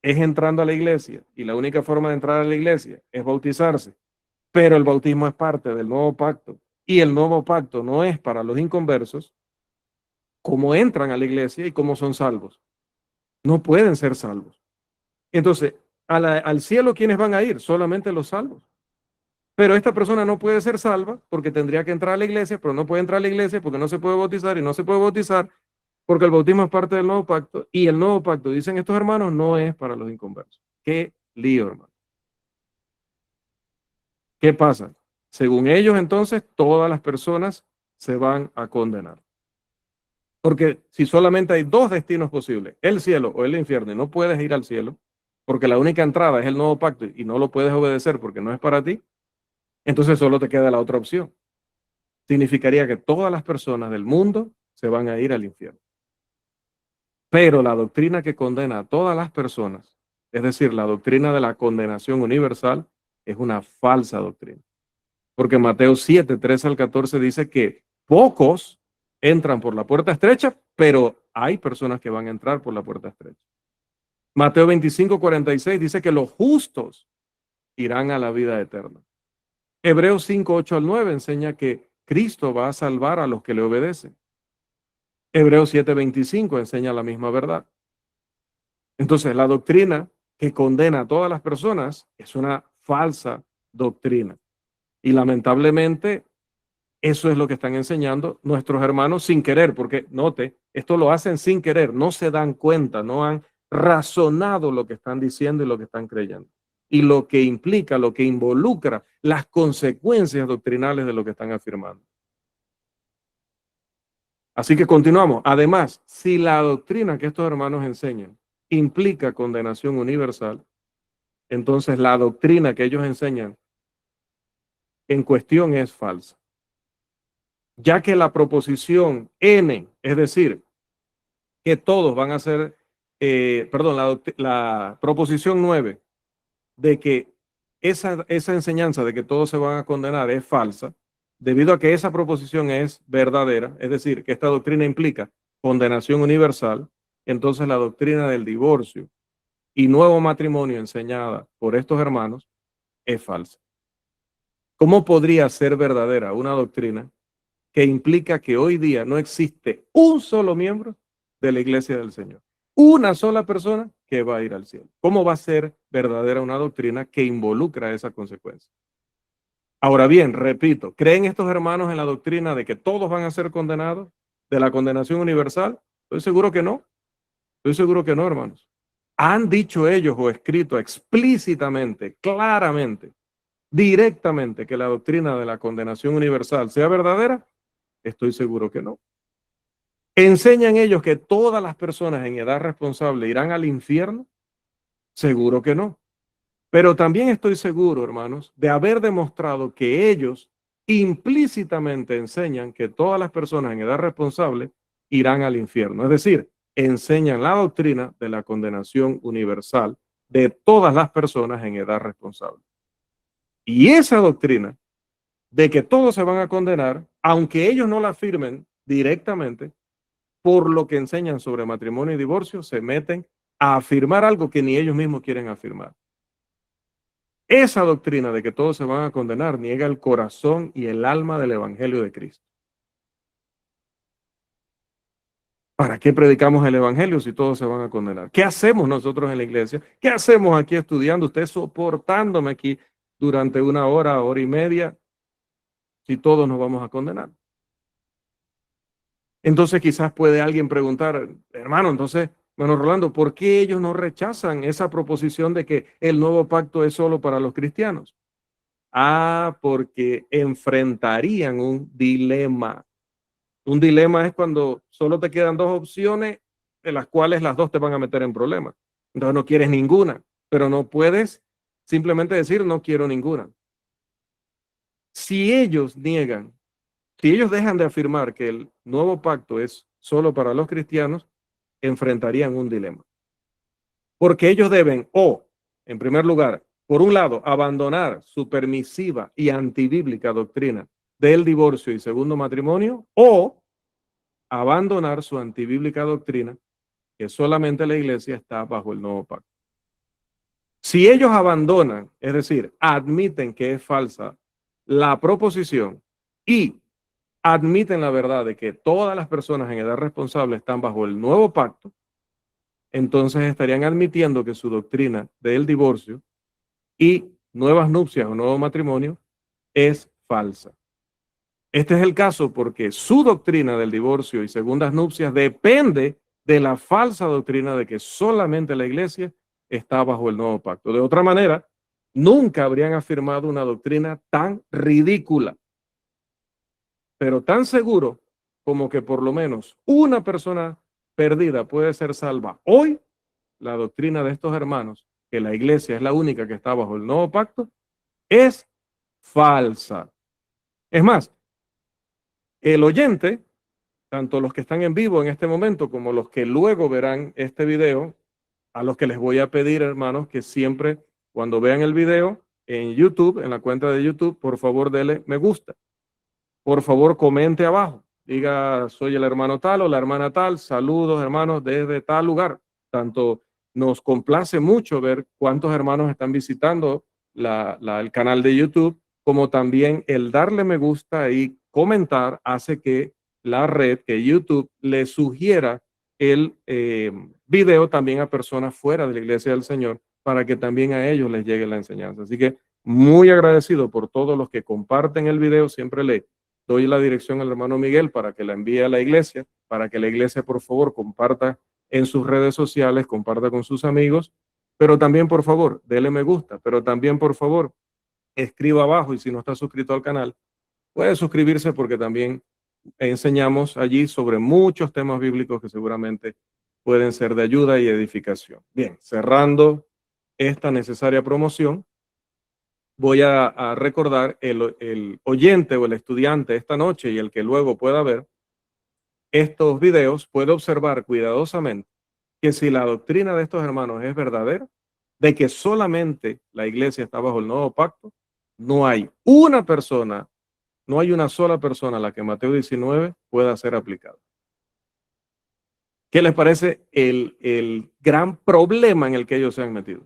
es entrando a la iglesia y la única forma de entrar a la iglesia es bautizarse, pero el bautismo es parte del nuevo pacto y el nuevo pacto no es para los inconversos, ¿cómo entran a la iglesia y cómo son salvos? No pueden ser salvos. Entonces, al cielo, ¿quiénes van a ir? Solamente los salvos. Pero esta persona no puede ser salva porque tendría que entrar a la iglesia, pero no puede entrar a la iglesia porque no se puede bautizar y no se puede bautizar porque el bautismo es parte del nuevo pacto y el nuevo pacto, dicen estos hermanos, no es para los inconversos. Qué lío, hermano. ¿Qué pasa? Según ellos, entonces, todas las personas se van a condenar. Porque si solamente hay dos destinos posibles, el cielo o el infierno, y no puedes ir al cielo, porque la única entrada es el nuevo pacto y no lo puedes obedecer porque no es para ti, entonces solo te queda la otra opción. Significaría que todas las personas del mundo se van a ir al infierno. Pero la doctrina que condena a todas las personas, es decir, la doctrina de la condenación universal, es una falsa doctrina. Porque Mateo 7, 13 al 14 dice que pocos entran por la puerta estrecha, pero hay personas que van a entrar por la puerta estrecha. Mateo 25, 46 dice que los justos irán a la vida eterna. Hebreos 5, 8 al 9 enseña que Cristo va a salvar a los que le obedecen. Hebreos 7, 25 enseña la misma verdad. Entonces, la doctrina que condena a todas las personas es una falsa doctrina. Y lamentablemente, eso es lo que están enseñando nuestros hermanos sin querer, porque note, esto lo hacen sin querer, no se dan cuenta, no han razonado lo que están diciendo y lo que están creyendo. Y lo que implica, lo que involucra las consecuencias doctrinales de lo que están afirmando. Así que continuamos. Además, si la doctrina que estos hermanos enseñan implica condenación universal, entonces la doctrina que ellos enseñan en cuestión es falsa. Ya que la proposición N, es decir, que todos van a ser, la proposición 9, de que esa enseñanza de que todos se van a condenar es falsa, debido a que esa proposición es verdadera, es decir, que esta doctrina implica condenación universal, entonces la doctrina del divorcio y nuevo matrimonio enseñada por estos hermanos es falsa. ¿Cómo podría ser verdadera una doctrina que implica que hoy día no existe un solo miembro de la iglesia del Señor? Una sola persona que va a ir al cielo. ¿Cómo va a ser verdadera una doctrina que involucra esa consecuencia? Ahora bien, repito, ¿creen estos hermanos en la doctrina de que todos van a ser condenados de la condenación universal? Estoy seguro que no. Estoy seguro que no, hermanos. ¿Han dicho ellos o escrito explícitamente, claramente, directamente que la doctrina de la condenación universal sea verdadera? Estoy seguro que no. ¿Enseñan ellos que todas las personas en edad responsable irán al infierno? Seguro que no. Pero también estoy seguro, hermanos, de haber demostrado que ellos implícitamente enseñan que todas las personas en edad responsable irán al infierno. Es decir, enseñan la doctrina de la condenación universal de todas las personas en edad responsable. Y esa doctrina de que todos se van a condenar, aunque ellos no la afirmen directamente, por lo que enseñan sobre matrimonio y divorcio, se meten a afirmar algo que ni ellos mismos quieren afirmar. Esa doctrina de que todos se van a condenar niega el corazón y el alma del evangelio de Cristo. ¿Para qué predicamos el evangelio si todos se van a condenar? ¿Qué hacemos nosotros en la iglesia? ¿Qué hacemos aquí estudiando? Usted soportándome aquí durante una hora, hora y media, si todos nos vamos a condenar. Entonces quizás puede alguien preguntar, hermano, entonces, bueno, Rolando, ¿por qué ellos no rechazan esa proposición de que el nuevo pacto es solo para los cristianos? Porque enfrentarían un dilema. Un dilema es cuando solo te quedan dos opciones, de las cuales las dos te van a meter en problemas. Entonces no quieres ninguna, pero no puedes simplemente decir no quiero ninguna. Si ellos niegan, si ellos dejan de afirmar que el nuevo pacto es solo para los cristianos, enfrentarían un dilema. Porque ellos deben, en primer lugar, por un lado, abandonar su permisiva y antibíblica doctrina del divorcio y segundo matrimonio, o abandonar su antibíblica doctrina que solamente la iglesia está bajo el nuevo pacto. Si ellos abandonan, es decir, admiten que es falsa la proposición y admiten la verdad de que todas las personas en edad responsable están bajo el nuevo pacto, entonces estarían admitiendo que su doctrina del divorcio y nuevas nupcias o nuevo matrimonio es falsa. Este es el caso porque su doctrina del divorcio y segundas nupcias depende de la falsa doctrina de que solamente la iglesia está bajo el nuevo pacto. De otra manera, nunca habrían afirmado una doctrina tan ridícula, pero tan seguro como que por lo menos una persona perdida puede ser salva. Hoy, la doctrina de estos hermanos, que la iglesia es la única que está bajo el nuevo pacto, es falsa. Es más, el oyente, tanto los que están en vivo en este momento como los que luego verán este video, a los que les voy a pedir, hermanos, que siempre cuando vean el video en YouTube, en la cuenta de YouTube, por favor denle me gusta. Por favor, comente abajo. Diga, soy el hermano tal o la hermana tal. Saludos, hermanos, desde tal lugar. Tanto nos complace mucho ver cuántos hermanos están visitando el canal de YouTube, como también el darle me gusta y comentar hace que la red, que YouTube, le sugiera el video también a personas fuera de la iglesia del Señor para que también a ellos les llegue la enseñanza. Así que muy agradecido por todos los que comparten el video. Siempre le doy la dirección al hermano Miguel para que la envíe a la iglesia, para que la iglesia, por favor, comparta en sus redes sociales, comparta con sus amigos, pero también, por favor, dele me gusta, pero también, por favor, escriba abajo y si no está suscrito al canal, puede suscribirse porque también enseñamos allí sobre muchos temas bíblicos que seguramente pueden ser de ayuda y edificación. Bien, cerrando esta necesaria promoción, voy a recordar el oyente o el estudiante esta noche y el que luego pueda ver estos videos puede observar cuidadosamente que si la doctrina de estos hermanos es verdadera, de que solamente la iglesia está bajo el nuevo pacto, no hay una persona, no hay una sola persona a la que Mateo 19 pueda ser aplicado. ¿Qué les parece el gran problema en el que ellos se han metido?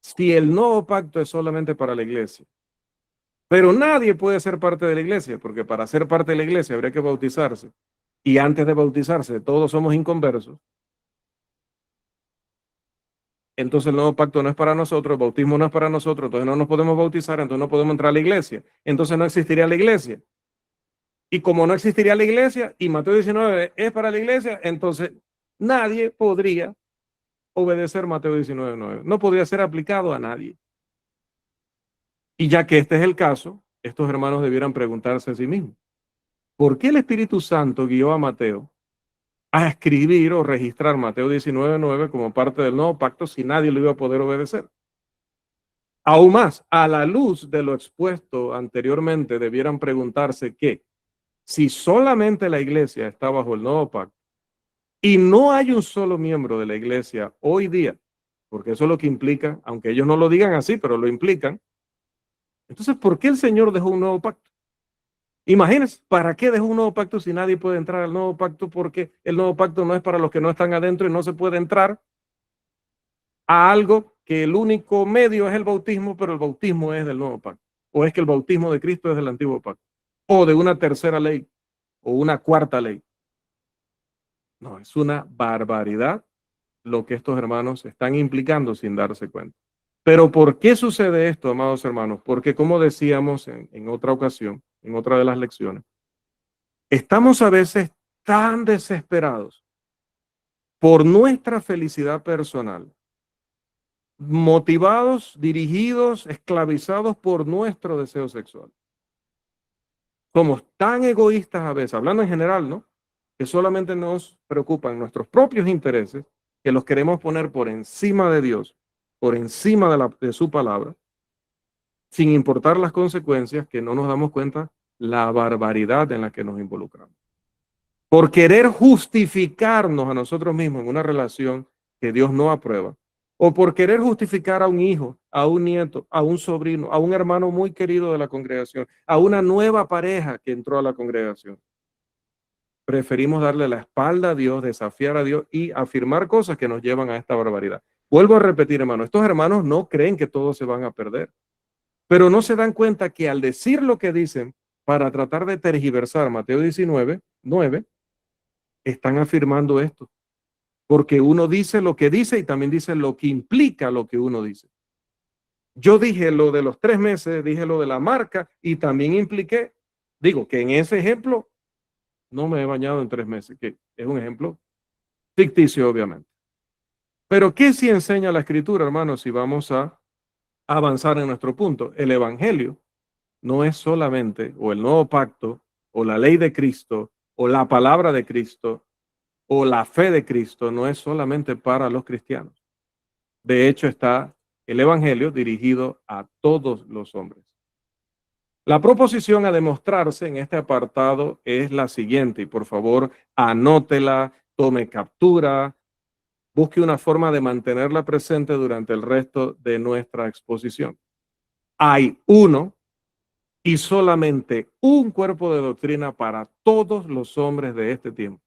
Si el nuevo pacto es solamente para la iglesia, pero nadie puede ser parte de la iglesia, porque para ser parte de la iglesia habría que bautizarse. Y antes de bautizarse, todos somos inconversos. Entonces el nuevo pacto no es para nosotros, el bautismo no es para nosotros, entonces no nos podemos bautizar, entonces no podemos entrar a la iglesia. Entonces no existiría la iglesia. Y como no existiría la iglesia, y Mateo 19 es para la iglesia, entonces nadie podría obedecer Mateo 19:9. No podría ser aplicado a nadie. Y ya que este es el caso, estos hermanos debieran preguntarse a sí mismos, ¿por qué el Espíritu Santo guió a Mateo a escribir o registrar Mateo 19:9 como parte del nuevo pacto si nadie lo iba a poder obedecer? Aún más, a la luz de lo expuesto anteriormente, debieran preguntarse que si solamente la iglesia está bajo el nuevo pacto y no hay un solo miembro de la iglesia hoy día, porque eso es lo que implica, aunque ellos no lo digan así, pero lo implican, entonces, ¿por qué el Señor dejó un nuevo pacto? Imagínense, ¿para qué dejó un nuevo pacto si nadie puede entrar al nuevo pacto? Porque el nuevo pacto no es para los que no están adentro y no se puede entrar a algo que el único medio es el bautismo, pero el bautismo es del nuevo pacto. O es que el bautismo de Cristo es del antiguo pacto. O de una tercera ley o una cuarta ley. No, es una barbaridad lo que estos hermanos están implicando sin darse cuenta. Pero ¿por qué sucede esto, amados hermanos? Porque como decíamos en otra ocasión, en otra de las lecciones, estamos a veces tan desesperados por nuestra felicidad personal, motivados, dirigidos, esclavizados por nuestro deseo sexual. Somos tan egoístas a veces, hablando en general, ¿no? Que solamente nos preocupan nuestros propios intereses, que los queremos poner por encima de Dios, por encima de su palabra, sin importar las consecuencias, que no nos damos cuenta la barbaridad en la que nos involucramos. Por querer justificarnos a nosotros mismos en una relación que Dios no aprueba, o por querer justificar a un hijo, a un nieto, a un sobrino, a un hermano muy querido de la congregación, a una nueva pareja que entró a la congregación. Preferimos darle la espalda a Dios, desafiar a Dios y afirmar cosas que nos llevan a esta barbaridad. Vuelvo a repetir, hermano, estos hermanos no creen que todos se van a perder, pero no se dan cuenta que al decir lo que dicen para tratar de tergiversar Mateo 19:9, están afirmando esto, porque uno dice lo que dice y también dice lo que implica lo que uno dice. Yo dije lo de los 3 meses, dije lo de la marca y también impliqué, digo que en ese ejemplo no me he bañado en 3 meses, que es un ejemplo ficticio, obviamente. Pero ¿qué sí enseña la escritura, hermanos? Si vamos a avanzar en nuestro punto. El Evangelio no es solamente, o el nuevo pacto, o la ley de Cristo, o la palabra de Cristo, o la fe de Cristo, no es solamente para los cristianos. De hecho, está el Evangelio dirigido a todos los hombres. La proposición a demostrarse en este apartado es la siguiente, y por favor anótela, tome captura, busque una forma de mantenerla presente durante el resto de nuestra exposición. Hay uno y solamente un cuerpo de doctrina para todos los hombres de este tiempo: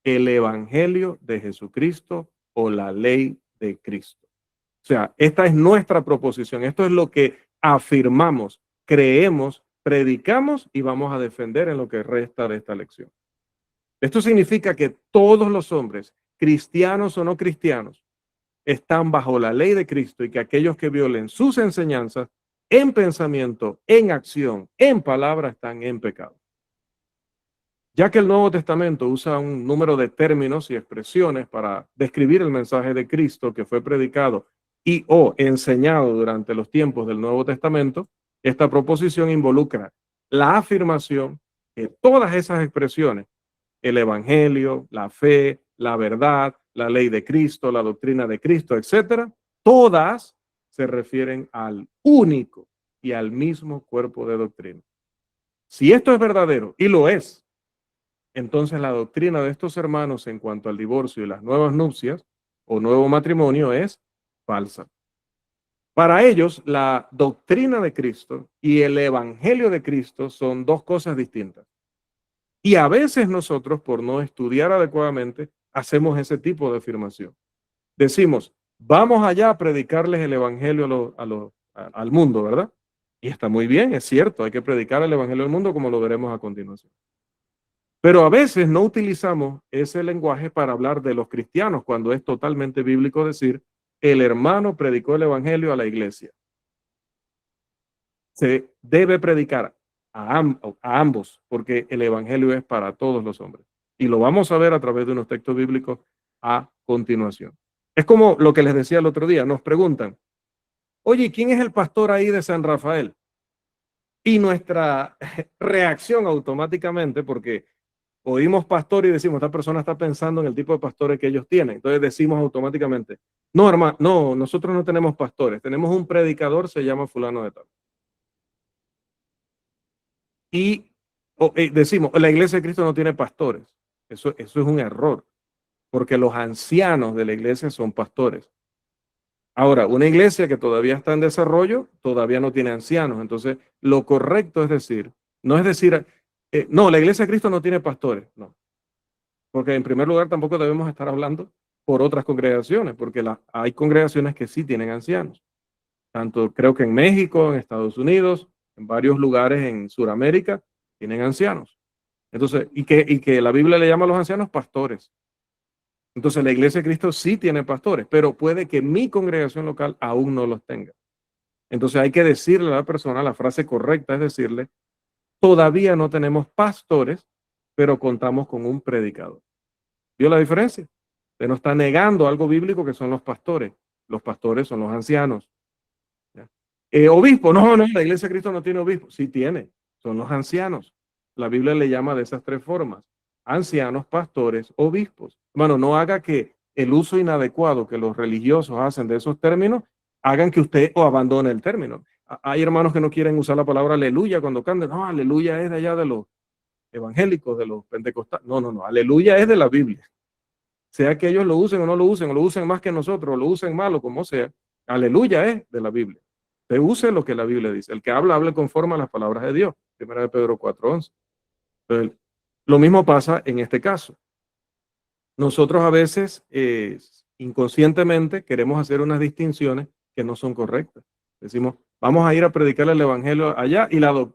el Evangelio de Jesucristo o la ley de Cristo. O sea, esta es nuestra proposición, esto es lo que afirmamos, creemos, predicamos y vamos a defender en lo que resta de esta lección. Esto significa que todos los hombres, cristianos o no cristianos, están bajo la ley de Cristo, y que aquellos que violen sus enseñanzas en pensamiento, en acción, en palabra, están en pecado. Ya que el Nuevo Testamento usa un número de términos y expresiones para describir el mensaje de Cristo que fue predicado y o enseñado durante los tiempos del Nuevo Testamento, esta proposición involucra la afirmación que todas esas expresiones, el Evangelio, la fe, la verdad, la ley de Cristo, la doctrina de Cristo, etcétera, todas se refieren al único y al mismo cuerpo de doctrina. Si esto es verdadero, y lo es, entonces la doctrina de estos hermanos en cuanto al divorcio y las nuevas nupcias o nuevo matrimonio es falsa. Para ellos, la doctrina de Cristo y el evangelio de Cristo son dos cosas distintas. Y a veces nosotros, por no estudiar adecuadamente, hacemos ese tipo de afirmación. Decimos, vamos allá a predicarles el evangelio al mundo, ¿verdad? Y está muy bien, es cierto, hay que predicar el evangelio al mundo, como lo veremos a continuación. Pero a veces no utilizamos ese lenguaje para hablar de los cristianos, cuando es totalmente bíblico decir, el hermano predicó el evangelio a la iglesia. Se debe predicar a ambos, porque el evangelio es para todos los hombres. Y lo vamos a ver a través de unos textos bíblicos a continuación. Es como lo que les decía el otro día, nos preguntan, oye, ¿quién es el pastor ahí de San Rafael? Y nuestra reacción automáticamente, porque oímos pastor y decimos, esta persona está pensando en el tipo de pastores que ellos tienen. Entonces decimos automáticamente, no, hermano, no, nosotros no tenemos pastores, tenemos un predicador, se llama fulano de tal. Y decimos, la iglesia de Cristo no tiene pastores. Eso es un error, porque los ancianos de la iglesia son pastores. Ahora, una iglesia que todavía está en desarrollo, todavía no tiene ancianos. Entonces, lo correcto es decir, no es decir, no, la iglesia de Cristo no tiene pastores, no. Porque en primer lugar tampoco debemos estar hablando por otras congregaciones, porque hay congregaciones que sí tienen ancianos. Tanto creo que en México, en Estados Unidos, en varios lugares en Sudamérica, tienen ancianos. Entonces, y que la Biblia le llama a los ancianos pastores. Entonces, la iglesia de Cristo sí tiene pastores, pero puede que mi congregación local aún no los tenga. Entonces, hay que decirle a la persona, la frase correcta es decirle, todavía no tenemos pastores, pero contamos con un predicador. ¿Vio la diferencia? Usted no está negando algo bíblico que son los pastores. Los pastores son los ancianos. Obispo, no, la iglesia de Cristo no tiene obispo. Sí tiene, son los ancianos. La Biblia le llama de esas tres formas: ancianos, pastores, obispos. Bueno, no haga que el uso inadecuado que los religiosos hacen de esos términos hagan que usted o abandone el término. Hay hermanos que no quieren usar la palabra aleluya cuando cantan. No, aleluya es de allá de los evangélicos, de los pentecostales. No, aleluya es de la Biblia. Sea que ellos lo usen o lo usen más que nosotros, o lo usen mal o como sea, aleluya es de la Biblia. Se use lo que la Biblia dice. El que habla, hable conforme a las palabras de Dios. 1 Pedro 4:11. Entonces, lo mismo pasa en este caso. Nosotros a veces inconscientemente queremos hacer unas distinciones que no son correctas. Decimos, vamos a ir a predicar el evangelio allá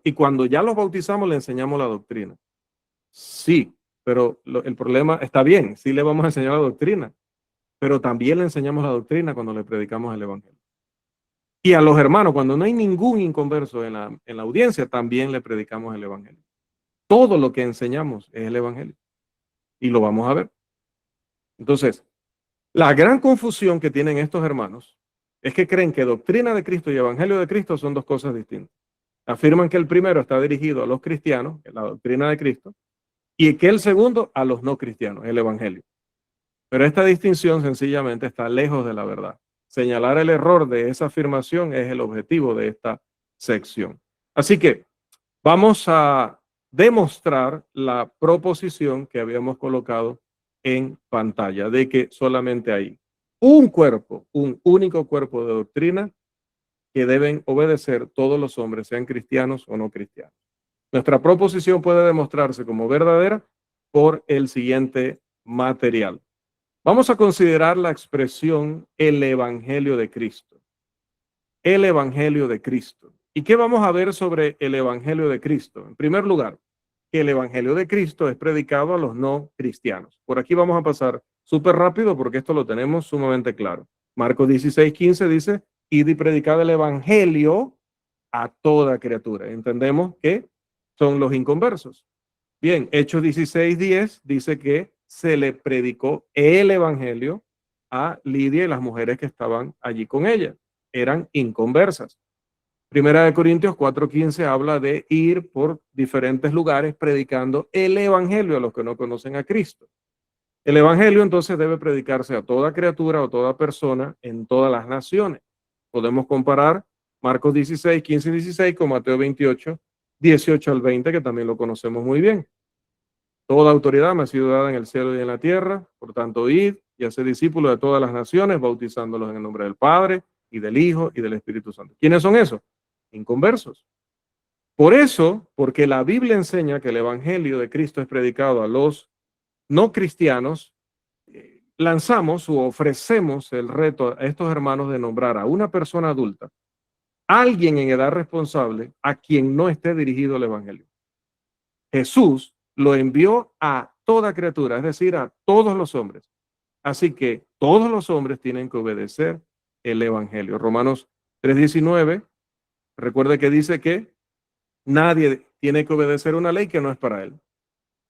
y cuando ya los bautizamos le enseñamos la doctrina. Sí, pero el problema está bien, sí le vamos a enseñar la doctrina, pero también le enseñamos la doctrina cuando le predicamos el evangelio. Y a los hermanos, cuando no hay ningún inconverso en la audiencia, también le predicamos el evangelio. Todo lo que enseñamos es el evangelio. Y lo vamos a ver. Entonces, la gran confusión que tienen estos hermanos es que creen que doctrina de Cristo y evangelio de Cristo son dos cosas distintas. Afirman que el primero está dirigido a los cristianos, que es la doctrina de Cristo, y que el segundo a los no cristianos, el evangelio. Pero esta distinción sencillamente está lejos de la verdad. Señalar el error de esa afirmación es el objetivo de esta sección. Así que vamos a demostrar la proposición que habíamos colocado en pantalla, de que solamente hay un cuerpo, un único cuerpo de doctrina que deben obedecer todos los hombres, sean cristianos o no cristianos. Nuestra proposición puede demostrarse como verdadera por el siguiente material. Vamos a considerar la expresión el Evangelio de Cristo. El Evangelio de Cristo. ¿Y qué vamos a ver sobre el Evangelio de Cristo? En primer lugar, que el Evangelio de Cristo es predicado a los no cristianos. Por aquí vamos a pasar súper rápido porque esto lo tenemos sumamente claro. Marcos 16:15 dice, id y predicad el Evangelio a toda criatura. Entendemos que son los inconversos. Bien, Hechos 16:10 dice que se le predicó el Evangelio a Lidia y las mujeres que estaban allí con ella. Eran inconversas. Primera de Corintios 4:15 habla de ir por diferentes lugares predicando el Evangelio a los que no conocen a Cristo. El Evangelio entonces debe predicarse a toda criatura o toda persona en todas las naciones. Podemos comparar Marcos 16:15 y 16 con Mateo 28:18 al 20, que también lo conocemos muy bien. Toda autoridad me ha sido dada en el cielo y en la tierra, por tanto, id y haced discípulos de todas las naciones, bautizándolos en el nombre del Padre y del Hijo y del Espíritu Santo. ¿Quiénes son esos? Inconversos. Por eso, porque la Biblia enseña que el Evangelio de Cristo es predicado a los no cristianos, lanzamos o ofrecemos el reto a estos hermanos de nombrar a una persona adulta, alguien en edad responsable, a quien no esté dirigido el Evangelio. Jesús lo envió a toda criatura, es decir, a todos los hombres. Así que todos los hombres tienen que obedecer el Evangelio. Romanos 3:19, recuerde que dice que nadie tiene que obedecer una ley que no es para él.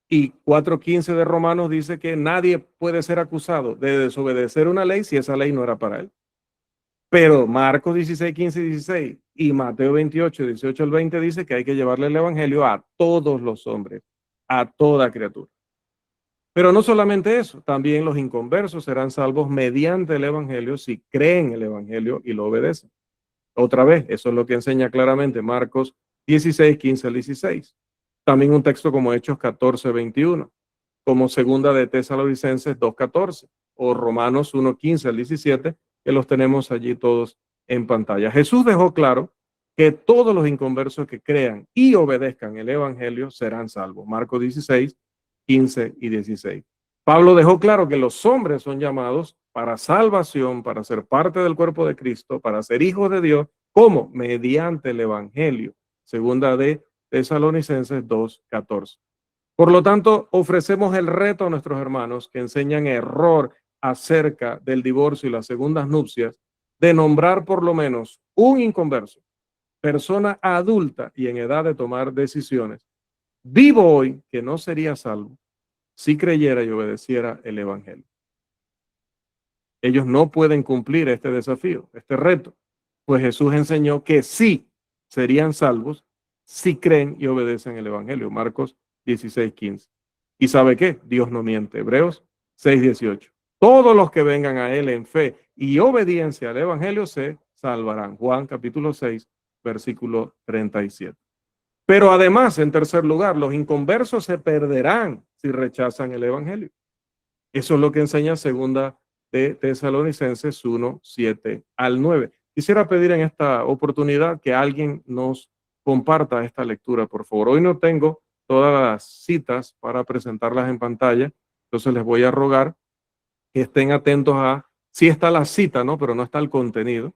Y 4:15 de Romanos dice que nadie puede ser acusado de desobedecer una ley si esa ley no era para él. Pero Marcos 16:15 y 16 y Mateo 28:18 al 20 dice que hay que llevarle el Evangelio a todos los hombres, a toda criatura. Pero no solamente eso, también los inconversos serán salvos mediante el Evangelio si creen el Evangelio y lo obedecen. Otra vez, eso es lo que enseña claramente Marcos 16:15 al 16. También un texto como Hechos 14:21, como segunda de Tesalonicenses 2:14 o Romanos 1:15 al 17, que los tenemos allí todos en pantalla. Jesús dejó claro que todos los inconversos que crean y obedezcan el Evangelio serán salvos. Marcos 16:15 y 16. Pablo dejó claro que los hombres son llamados para salvación, para ser parte del cuerpo de Cristo, para ser hijos de Dios, ¿cómo? Mediante el Evangelio. Segunda de Tesalonicenses 2:14. Por lo tanto, ofrecemos el reto a nuestros hermanos que enseñan error acerca del divorcio y las segundas nupcias, de nombrar por lo menos un inconverso, persona adulta y en edad de tomar decisiones, vivo hoy, que no sería salvo si creyera y obedeciera el Evangelio. Ellos no pueden cumplir este desafío, este reto, pues Jesús enseñó que sí serían salvos si creen y obedecen el Evangelio. Marcos 16:15. ¿Y sabe qué? Dios no miente. Hebreos 6:18. Todos los que vengan a Él en fe y obediencia al Evangelio se salvarán. Juan capítulo 6, versículo 37. Pero además, en tercer lugar, los inconversos se perderán si rechazan el Evangelio. Eso es lo que enseña segunda de Tesalonicenses 1:7 al 9. Quisiera pedir en esta oportunidad que alguien nos comparta esta lectura, por favor. Hoy no tengo todas las citas para presentarlas en pantalla, entonces les voy a rogar que estén atentos a, sí está la cita, ¿no? Pero no está el contenido,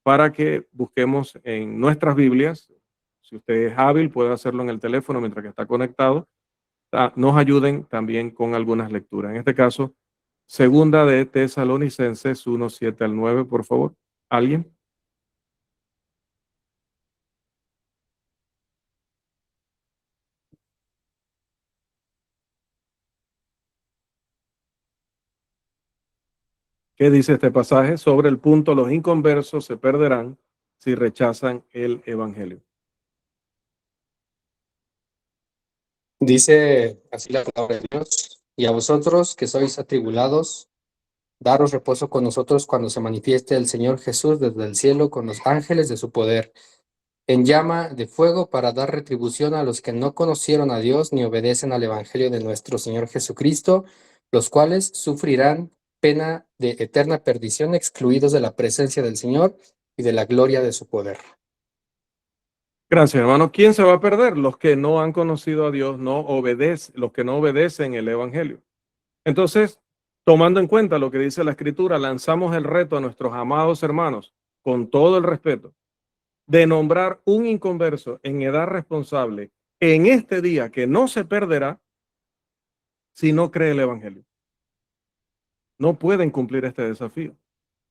para que busquemos en nuestras Biblias. Si usted es hábil, puede hacerlo en el teléfono mientras que está conectado. Nos ayuden también con algunas lecturas. En este caso, segunda de Tesalonicenses 1:7 al 9, por favor. ¿Alguien? ¿Qué dice este pasaje? Sobre el punto, los inconversos se perderán si rechazan el evangelio. Dice así la palabra de Dios: y a vosotros que sois atribulados, daros reposo con nosotros cuando se manifieste el Señor Jesús desde el cielo con los ángeles de su poder, en llama de fuego, para dar retribución a los que no conocieron a Dios ni obedecen al Evangelio de nuestro Señor Jesucristo, los cuales sufrirán pena de eterna perdición, excluidos de la presencia del Señor y de la gloria de su poder. Gracias, hermano. ¿Quién se va a perder? Los que no han conocido a Dios, los que no obedecen el evangelio. Entonces, tomando en cuenta lo que dice la Escritura, lanzamos el reto a nuestros amados hermanos, con todo el respeto, de nombrar un inconverso en edad responsable en este día, que no se perderá si no cree el evangelio. No pueden cumplir este desafío,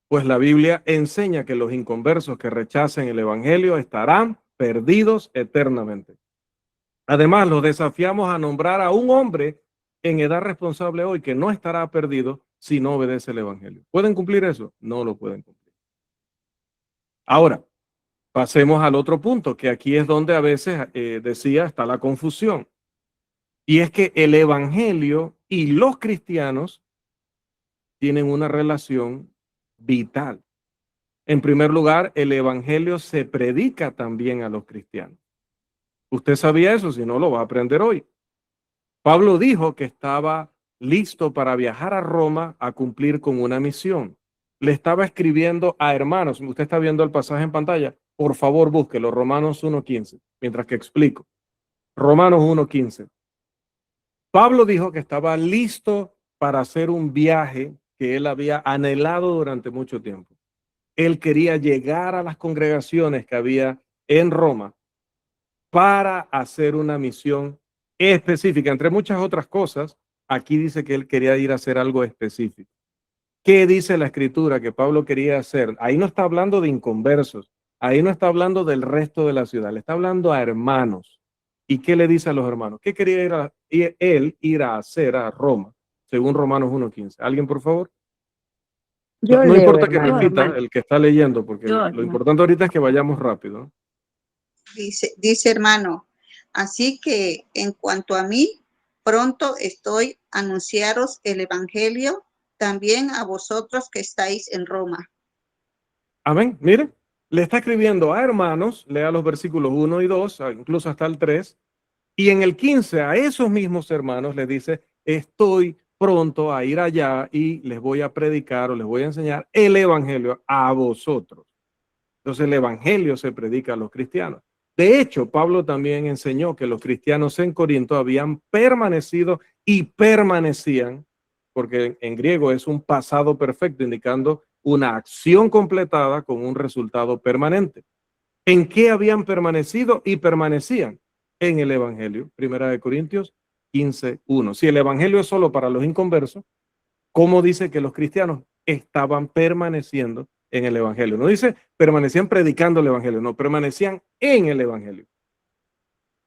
pues la Biblia enseña que los inconversos que rechacen el evangelio estarán perdidos eternamente. Además, los desafiamos a nombrar a un hombre en edad responsable hoy que no estará perdido si no obedece el evangelio. ¿Pueden cumplir eso? No lo pueden cumplir. Ahora, pasemos al otro punto, que aquí es donde a veces decía está la confusión. Y es que el evangelio y los cristianos tienen una relación vital. En primer lugar, el evangelio se predica también a los cristianos. ¿Usted sabía eso? Si no, lo va a aprender hoy. Pablo dijo que estaba listo para viajar a Roma a cumplir con una misión. Le estaba escribiendo a hermanos. Usted está viendo el pasaje en pantalla. Por favor, búsquelo. Romanos 1:15, mientras que explico. Romanos 1:15. Pablo dijo que estaba listo para hacer un viaje que él había anhelado durante mucho tiempo. Él quería llegar a las congregaciones que había en Roma para hacer una misión específica. Entre muchas otras cosas, aquí dice que él quería ir a hacer algo específico. ¿Qué dice la Escritura que Pablo quería hacer? Ahí no está hablando de inconversos, ahí no está hablando del resto de la ciudad, le está hablando a hermanos. ¿Y qué le dice a los hermanos? ¿Qué quería él ir a hacer a Roma, según Romanos 1:15? ¿Alguien, por favor? No Leo, importa que hermano. repita el que está leyendo, porque Yo, lo hermano. importante ahorita es que vayamos rápido. Dice hermano, así que en cuanto a mí, pronto estoy a anunciaros el evangelio también a vosotros que estáis en Roma. Amén. Miren, le está escribiendo a hermanos, lea los versículos 1 y 2, incluso hasta el 3, y en el 15 a esos mismos hermanos les dice, estoy pronto a ir allá y les voy a predicar o les voy a enseñar el evangelio a vosotros. Entonces el evangelio se predica a los cristianos. De hecho, Pablo también enseñó que los cristianos en Corinto habían permanecido y permanecían, porque en griego es un pasado perfecto, indicando una acción completada con un resultado permanente. ¿En qué habían permanecido y permanecían? En el evangelio. Primera de Corintios 15:1. Si el evangelio es solo para los inconversos, ¿cómo dice que los cristianos estaban permaneciendo en el evangelio? No dice permanecían predicando el evangelio, no, permanecían en el evangelio.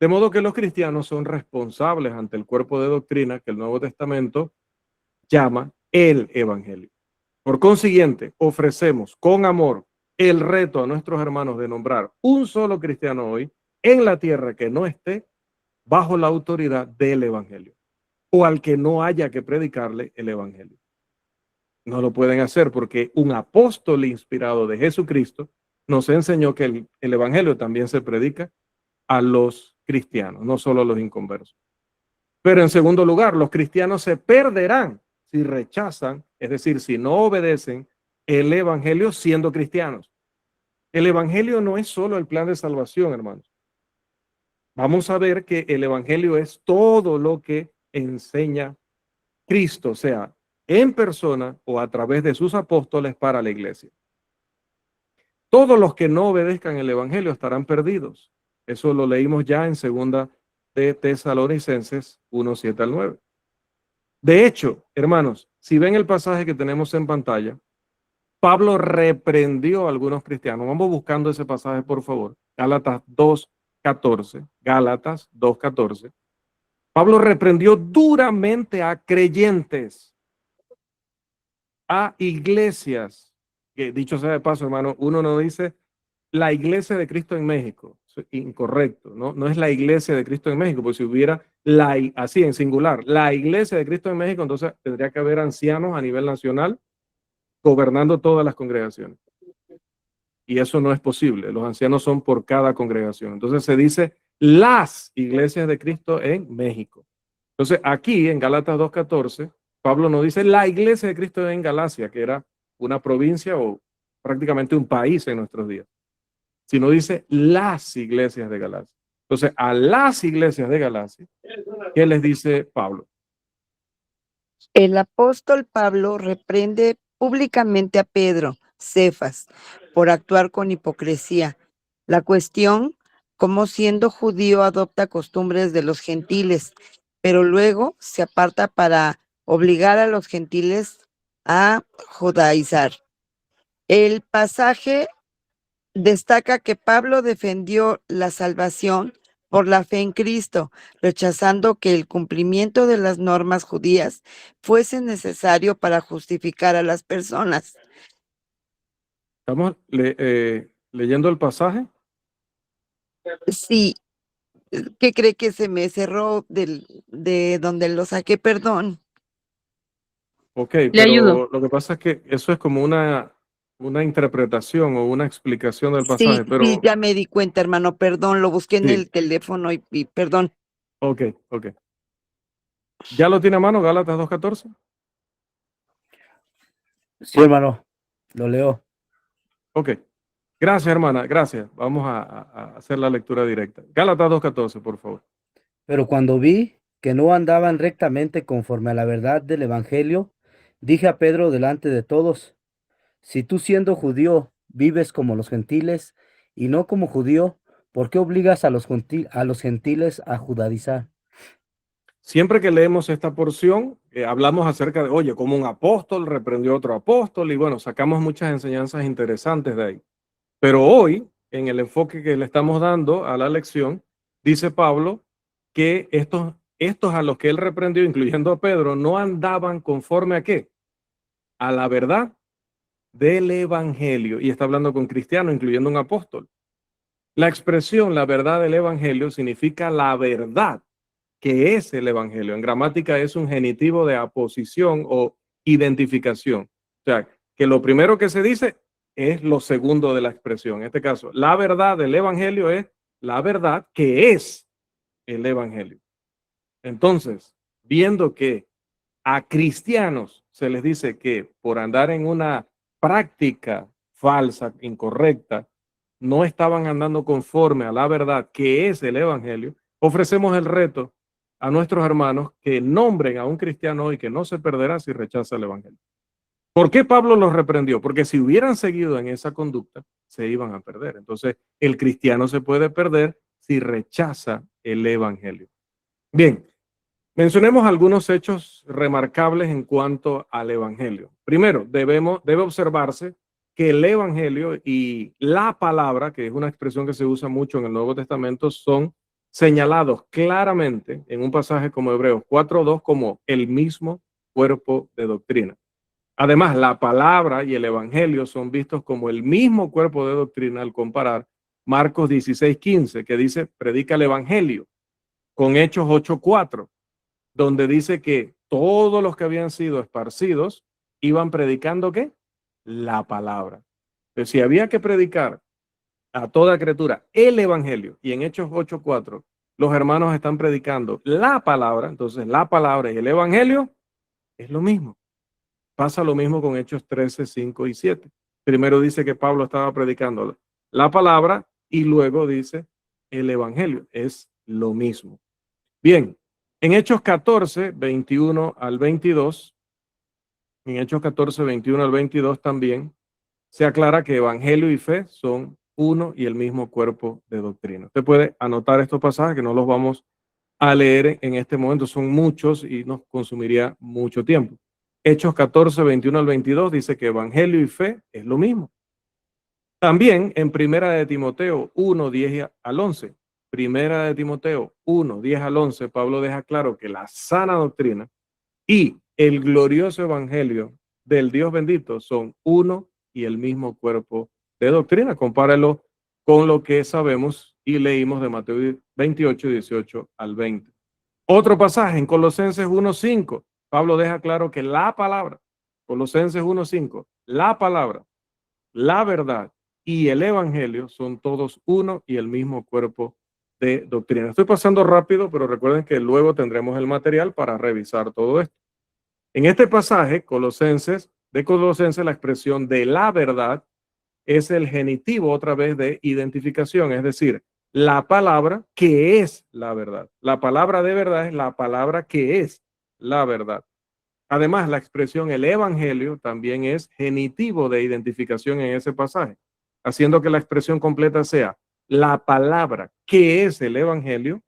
De modo que los cristianos son responsables ante el cuerpo de doctrina que el Nuevo Testamento llama el evangelio. Por consiguiente, ofrecemos con amor el reto a nuestros hermanos de nombrar un solo cristiano hoy en la tierra que no esté bajo la autoridad del evangelio o al que no haya que predicarle el evangelio. No lo pueden hacer porque un apóstol inspirado de Jesucristo nos enseñó que el evangelio también se predica a los cristianos, no solo a los inconversos. Pero en segundo lugar, los cristianos se perderán si rechazan, es decir, si no obedecen el evangelio siendo cristianos. El evangelio no es solo el plan de salvación, hermanos. Vamos a ver que el evangelio es todo lo que enseña Cristo, sea en persona o a través de sus apóstoles para la iglesia. Todos los que no obedezcan el evangelio estarán perdidos. Eso lo leímos ya en segunda de Tesalonicenses 1:7-9. De hecho, hermanos, si ven el pasaje que tenemos en pantalla, Pablo reprendió a algunos cristianos. Vamos buscando ese pasaje, por favor. Gálatas 2:14. Gálatas 2:14. Pablo reprendió duramente a creyentes. a iglesias, que dicho sea de paso, hermano, uno no dice la iglesia de Cristo en México. Incorrecto, ¿no? No es la iglesia de Cristo en México, porque si hubiera así en singular, la iglesia de Cristo en México, entonces tendría que haber ancianos a nivel nacional gobernando todas las congregaciones. Y eso no es posible. Los ancianos son por cada congregación. Entonces se dice las iglesias de Cristo en México. Entonces aquí en Gálatas 2:14, Pablo no dice la iglesia de Cristo en Galacia, que era una provincia o prácticamente un país en nuestros días, sino dice las iglesias de Galacia. Entonces, a las iglesias de Galacia, ¿qué les dice Pablo? El apóstol Pablo reprende públicamente a Pedro, Cefas, por actuar con hipocresía. La cuestión, cómo siendo judío adopta costumbres de los gentiles, pero luego se aparta para obligar a los gentiles a judaizar. El pasaje destaca que Pablo defendió la salvación por la fe en Cristo, rechazando que el cumplimiento de las normas judías fuese necesario para justificar a las personas. Estamos leyendo el pasaje. Sí, ¿qué cree que se me cerró de donde lo saqué? Perdón. Ok, Le pero ayudo. lo que pasa es que eso es como una interpretación o una explicación del pasaje, Sí, pero ya me di cuenta, hermano, perdón, lo busqué en sí, el teléfono y perdón. ok. ¿Ya lo tiene a mano Gálatas 2:14? Sí, hermano, lo leo. Ok. Gracias, hermana, gracias. Vamos a hacer la lectura directa. Gálatas 2:14, por favor. Pero cuando vi que no andaban rectamente conforme a la verdad del Evangelio, dije a Pedro delante de todos, si tú siendo judío vives como los gentiles y no como judío, ¿por qué obligas a los gentiles a judaizar? Siempre que leemos esta porción, hablamos acerca de, oye, como un apóstol reprendió a otro apóstol y bueno, sacamos muchas enseñanzas interesantes de ahí. Pero hoy, en el enfoque que le estamos dando a la lección, dice Pablo que estos a los que él reprendió, incluyendo a Pedro, no andaban conforme a qué? A la verdad del evangelio. Y está hablando con cristianos, incluyendo un apóstol. La expresión la verdad del evangelio significa la verdad que es el evangelio. En gramática es un genitivo de aposición o identificación. O sea, que lo primero que se dice es lo segundo de la expresión. En este caso, la verdad del evangelio es la verdad que es el evangelio. Entonces, viendo que a cristianos se les dice que por andar en una práctica falsa, incorrecta, no estaban andando conforme a la verdad que es el evangelio, ofrecemos el reto a nuestros hermanos que nombren a un cristiano hoy que no se perderá si rechaza el evangelio. ¿Por qué Pablo los reprendió? Porque si hubieran seguido en esa conducta, se iban a perder. Entonces, el cristiano se puede perder si rechaza el evangelio. Bien, mencionemos algunos hechos remarcables en cuanto al evangelio. Primero, debe observarse que el evangelio y la palabra, que es una expresión que se usa mucho en el Nuevo Testamento, son señalados claramente en un pasaje como Hebreos 4:2 como el mismo cuerpo de doctrina. Además, la palabra y el evangelio son vistos como el mismo cuerpo de doctrina al comparar Marcos 16:15, que dice, predica el evangelio, con Hechos 8:4, donde dice que todos los que habían sido esparcidos iban predicando ¿qué? La palabra. Pero si había que predicar a toda criatura el evangelio, y en Hechos 8:4 los hermanos están predicando la palabra, entonces la palabra y el evangelio es lo mismo. Pasa lo mismo con Hechos 13:5 y 7. Primero dice que Pablo estaba predicando la palabra y luego dice el evangelio. Es lo mismo. Bien, en Hechos 14:21 al 22, en Hechos 14:21 al 22 también se aclara que evangelio y fe son uno y el mismo cuerpo de doctrina. Usted puede anotar estos pasajes que no los vamos a leer en este momento, son muchos y nos consumiría mucho tiempo. Hechos 14:21 al 22 dice que evangelio y fe es lo mismo. También en Primera de Timoteo 1:10 al 11, Primera de Timoteo 1:10 al 11, Pablo deja claro que la sana doctrina y el glorioso evangelio del Dios bendito son uno y el mismo cuerpo de doctrina. Compáralo con lo que sabemos y leímos de Mateo 28, 18 al 20. Otro pasaje en Colosenses 1:5. Pablo deja claro que la palabra, Colosenses 1:5, la palabra, la verdad y el evangelio son todos uno y el mismo cuerpo de doctrina. Estoy pasando rápido, pero recuerden que luego tendremos el material para revisar todo esto. En este pasaje, de Colosenses, la expresión de la verdad es el genitivo otra vez de identificación, es decir, la palabra que es la verdad. La palabra de verdad es la palabra que es la verdad. Además, la expresión el evangelio también es genitivo de identificación en ese pasaje, haciendo que la expresión completa sea la palabra que es el evangelio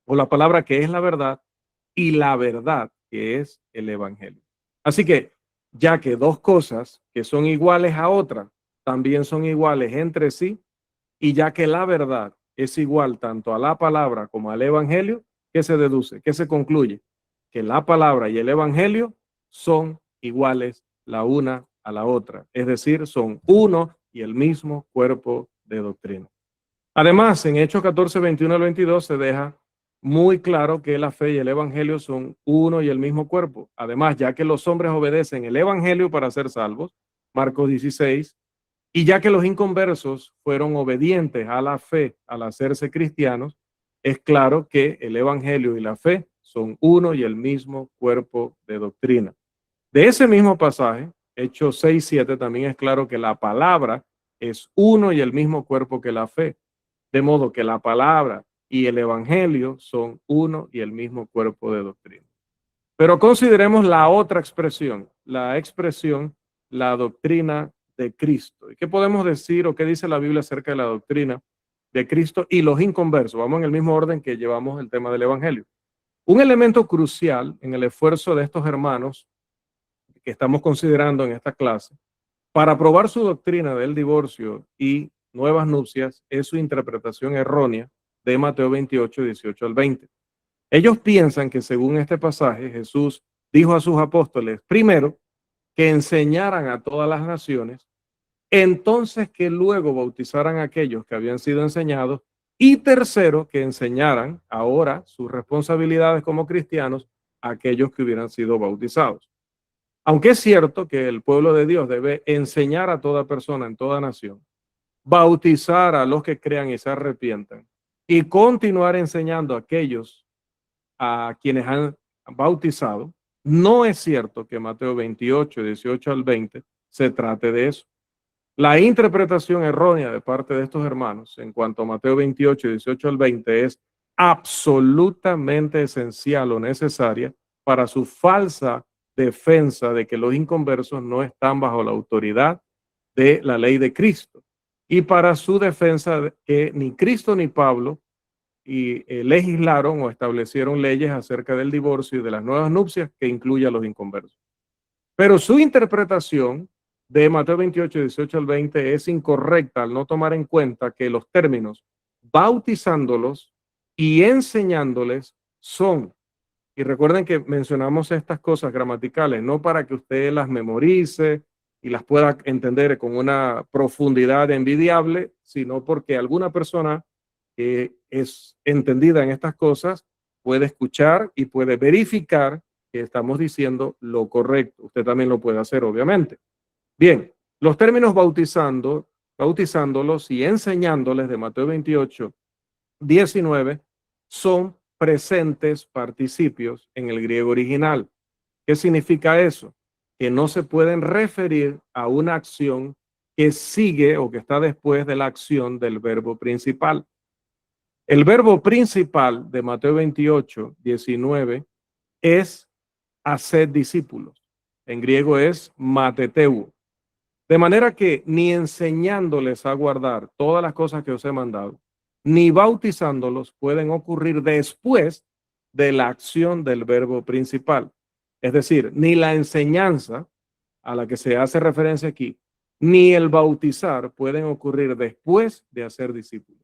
o la palabra que es la verdad y la verdad que es el evangelio. Así que, ya que dos cosas que son iguales a otra también son iguales entre sí, y ya que la verdad es igual tanto a la palabra como al evangelio, ¿qué se deduce? ¿Qué se concluye? Que la palabra y el evangelio son iguales la una a la otra, es decir, son uno y el mismo cuerpo de doctrina. Además, en Hechos 14, 21 al 22 se deja muy claro que la fe y el evangelio son uno y el mismo cuerpo. Además, ya que los hombres obedecen el evangelio para ser salvos, Marcos 16, y ya que los inconversos fueron obedientes a la fe al hacerse cristianos, es claro que el evangelio y la fe son uno y el mismo cuerpo de doctrina. De ese mismo pasaje, Hechos 6, 7, también es claro que la palabra es uno y el mismo cuerpo que la fe. De modo que la palabra y el evangelio son uno y el mismo cuerpo de doctrina. Pero consideremos la otra expresión, la doctrina de Cristo. ¿Y qué podemos decir o qué dice la Biblia acerca de la doctrina de Cristo y los inconversos? Vamos en el mismo orden que llevamos el tema del evangelio. Un elemento crucial en el esfuerzo de estos hermanos que estamos considerando en esta clase para probar su doctrina del divorcio y nuevas nupcias es su interpretación errónea de Mateo 28, 18 al 20. Ellos piensan que según este pasaje Jesús dijo a sus apóstoles, primero, que enseñaran a todas las naciones, entonces que luego bautizaran a aquellos que habían sido enseñados y tercero, que enseñaran ahora sus responsabilidades como cristianos a aquellos que hubieran sido bautizados. Aunque es cierto que el pueblo de Dios debe enseñar a toda persona en toda nación, bautizar a los que crean y se arrepientan y continuar enseñando a aquellos a quienes han bautizado, no es cierto que Mateo 28, 18 al 20 se trate de eso. La interpretación errónea de parte de estos hermanos en cuanto a Mateo 28, 18 al 20 es absolutamente esencial o necesaria para su falsa defensa de que los inconversos no están bajo la autoridad de la ley de Cristo y para su defensa de que ni Cristo ni Pablo legislaron o establecieron leyes acerca del divorcio y de las nuevas nupcias que incluye a los inconversos. Pero su interpretación de Mateo 28, 18 al 20 es incorrecta al no tomar en cuenta que los términos bautizándolos y enseñándoles son, y recuerden que mencionamos estas cosas gramaticales, no para que usted las memorice y las pueda entender con una profundidad envidiable, sino porque alguna persona que es entendida en estas cosas puede escuchar y puede verificar que estamos diciendo lo correcto. Usted también lo puede hacer, obviamente. Bien, los términos bautizándolos y enseñándoles de Mateo 28, 19 son presentes participios en el griego original. ¿Qué significa eso? Que no se pueden referir a una acción que sigue o que está después de la acción del verbo principal. El verbo principal de Mateo 28, 19 es hacer discípulos. En griego es mateteu. De manera que ni enseñándoles a guardar todas las cosas que os he mandado, ni bautizándolos pueden ocurrir después de la acción del verbo principal. Es decir, ni la enseñanza a la que se hace referencia aquí, ni el bautizar pueden ocurrir después de hacer discípulos.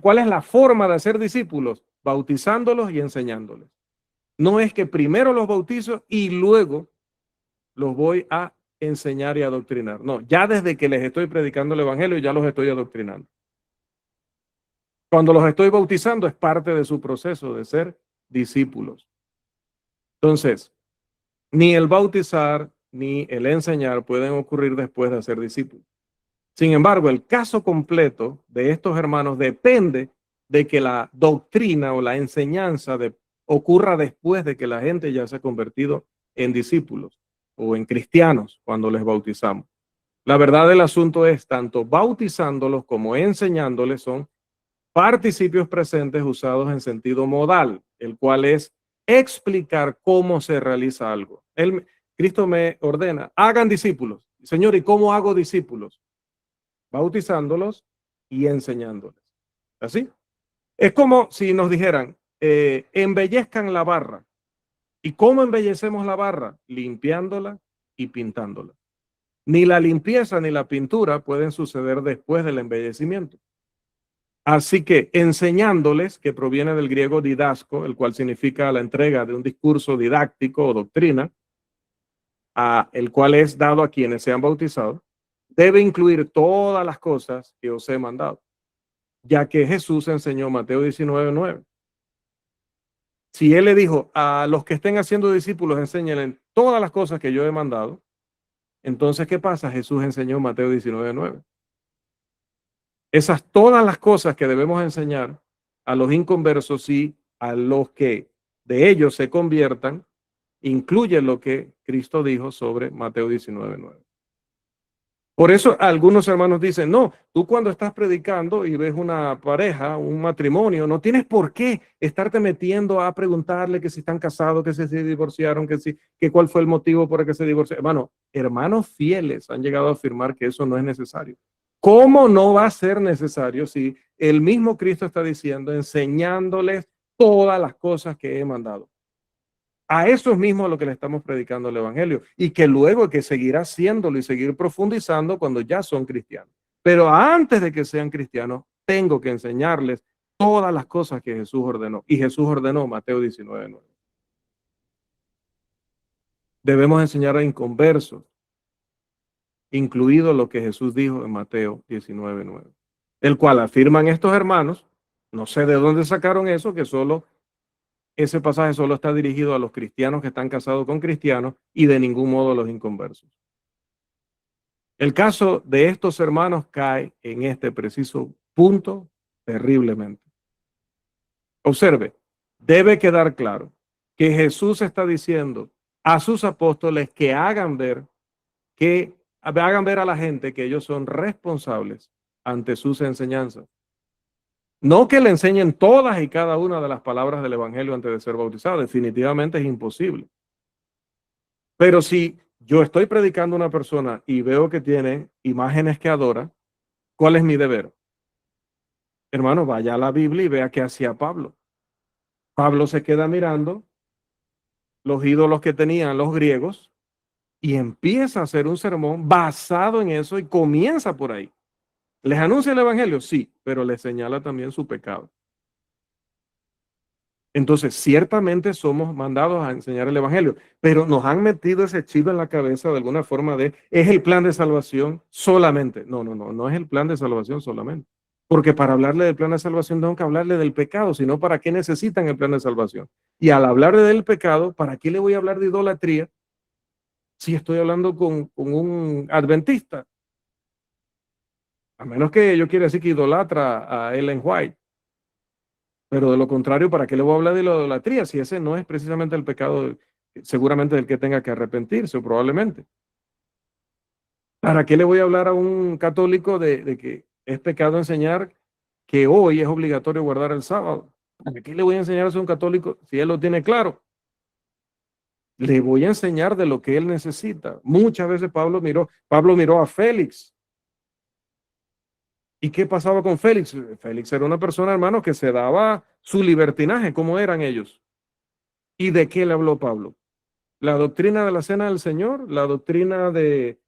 ¿Cuál es la forma de hacer discípulos? Bautizándolos y enseñándoles. No es que primero los bautizo y luego los voy a enseñar y adoctrinar. No, ya desde que les estoy predicando el evangelio ya los estoy adoctrinando. Cuando los estoy bautizando es parte de su proceso de ser discípulos. Entonces, ni el bautizar ni el enseñar pueden ocurrir después de ser discípulos. Sin embargo, el caso completo de estos hermanos depende de que la doctrina o la enseñanza ocurra después de que la gente ya se ha convertido en discípulos o en cristianos cuando les bautizamos. La verdad del asunto es, tanto bautizándolos como enseñándoles son participios presentes usados en sentido modal, el cual es explicar cómo se realiza algo. Cristo me ordena, hagan discípulos. Señor, ¿y cómo hago discípulos? Bautizándolos y enseñándoles. ¿Así? Es como si nos dijeran, embellezcan la barra. ¿Y cómo embellecemos la barra? Limpiándola y pintándola. Ni la limpieza ni la pintura pueden suceder después del embellecimiento. Así que enseñándoles, que proviene del griego didasco, el cual significa la entrega de un discurso didáctico o doctrina, el cual es dado a quienes se han bautizado, debe incluir todas las cosas que os he mandado, ya que Jesús enseñó Mateo 19:9. Si él le dijo a los que estén haciendo discípulos, enséñenle todas las cosas que yo he mandado, entonces, ¿qué pasa? Jesús enseñó Mateo 19:9. Esas todas las cosas que debemos enseñar a los inconversos y a los que de ellos se conviertan, incluye lo que Cristo dijo sobre Mateo 19:9. Por eso algunos hermanos dicen, no, tú cuando estás predicando y ves una pareja, un matrimonio, no tienes por qué estarte metiendo a preguntarle que si están casados, que si se divorciaron, que cuál fue el motivo por el que se divorciaron. Hermanos fieles han llegado a afirmar que eso no es necesario. ¿Cómo no va a ser necesario si el mismo Cristo está diciendo, enseñándoles todas las cosas que he mandado? A eso es mismo lo que le estamos predicando el evangelio y que luego que seguirá haciéndolo y seguir profundizando cuando ya son cristianos. Pero antes de que sean cristianos, tengo que enseñarles todas las cosas que Jesús ordenó. Y Jesús ordenó Mateo 19:9. Debemos enseñar a inconversos, incluido lo que Jesús dijo en Mateo 19:9, el cual afirman estos hermanos, no sé de dónde sacaron eso, que ese pasaje solo está dirigido a los cristianos que están casados con cristianos y de ningún modo a los inconversos. El caso de estos hermanos cae en este preciso punto terriblemente. Observe, debe quedar claro que Jesús está diciendo a sus apóstoles que hagan ver a la gente que ellos son responsables ante sus enseñanzas. No que le enseñen todas y cada una de las palabras del evangelio antes de ser bautizado, definitivamente es imposible. Pero si yo estoy predicando a una persona y veo que tiene imágenes que adora, ¿cuál es mi deber? Hermano, vaya a la Biblia y vea qué hacía Pablo. Pablo se queda mirando los ídolos que tenían los griegos y empieza a hacer un sermón basado en eso y comienza por ahí. ¿Les anuncia el evangelio? Sí, pero les señala también su pecado. Entonces, ciertamente somos mandados a enseñar el evangelio, pero nos han metido ese chip en la cabeza de alguna forma es el plan de salvación solamente. No es el plan de salvación solamente. Porque para hablarle del plan de salvación tengo que hablarle del pecado, sino para qué necesitan el plan de salvación. Y al hablarle del pecado, ¿para qué le voy a hablar de idolatría si estoy hablando con un adventista? A menos que yo quiera decir que idolatra a Ellen White. Pero de lo contrario, ¿para qué le voy a hablar de la idolatría? Si ese no es precisamente el pecado, seguramente del que tenga que arrepentirse, o probablemente. ¿Para qué le voy a hablar a un católico de que es pecado enseñar que hoy es obligatorio guardar el sábado? ¿Para qué le voy a enseñar a un católico si él lo tiene claro? Le voy a enseñar de lo que él necesita. Muchas veces Pablo miró a Félix. ¿Y qué pasaba con Félix? Félix era una persona, hermano, que se daba su libertinaje. ¿Cómo eran ellos? ¿Y de qué le habló Pablo? ¿La doctrina de la cena del Señor? ¿La doctrina de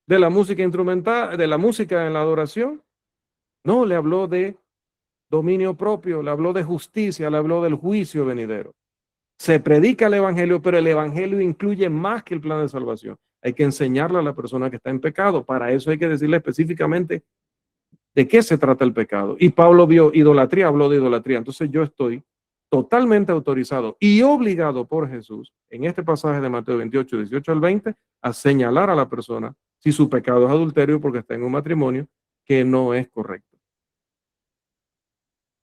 la música instrumental, de la música en la adoración? No, le habló de dominio propio, le habló de justicia, le habló del juicio venidero. Se predica el evangelio, pero el evangelio incluye más que el plan de salvación. Hay que enseñarle a la persona que está en pecado. Para eso hay que decirle específicamente de qué se trata el pecado. Y Pablo vio idolatría, habló de idolatría. Entonces yo estoy totalmente autorizado y obligado por Jesús, en este pasaje de Mateo 28, 18 al 20, a señalar a la persona si su pecado es adulterio porque está en un matrimonio que no es correcto.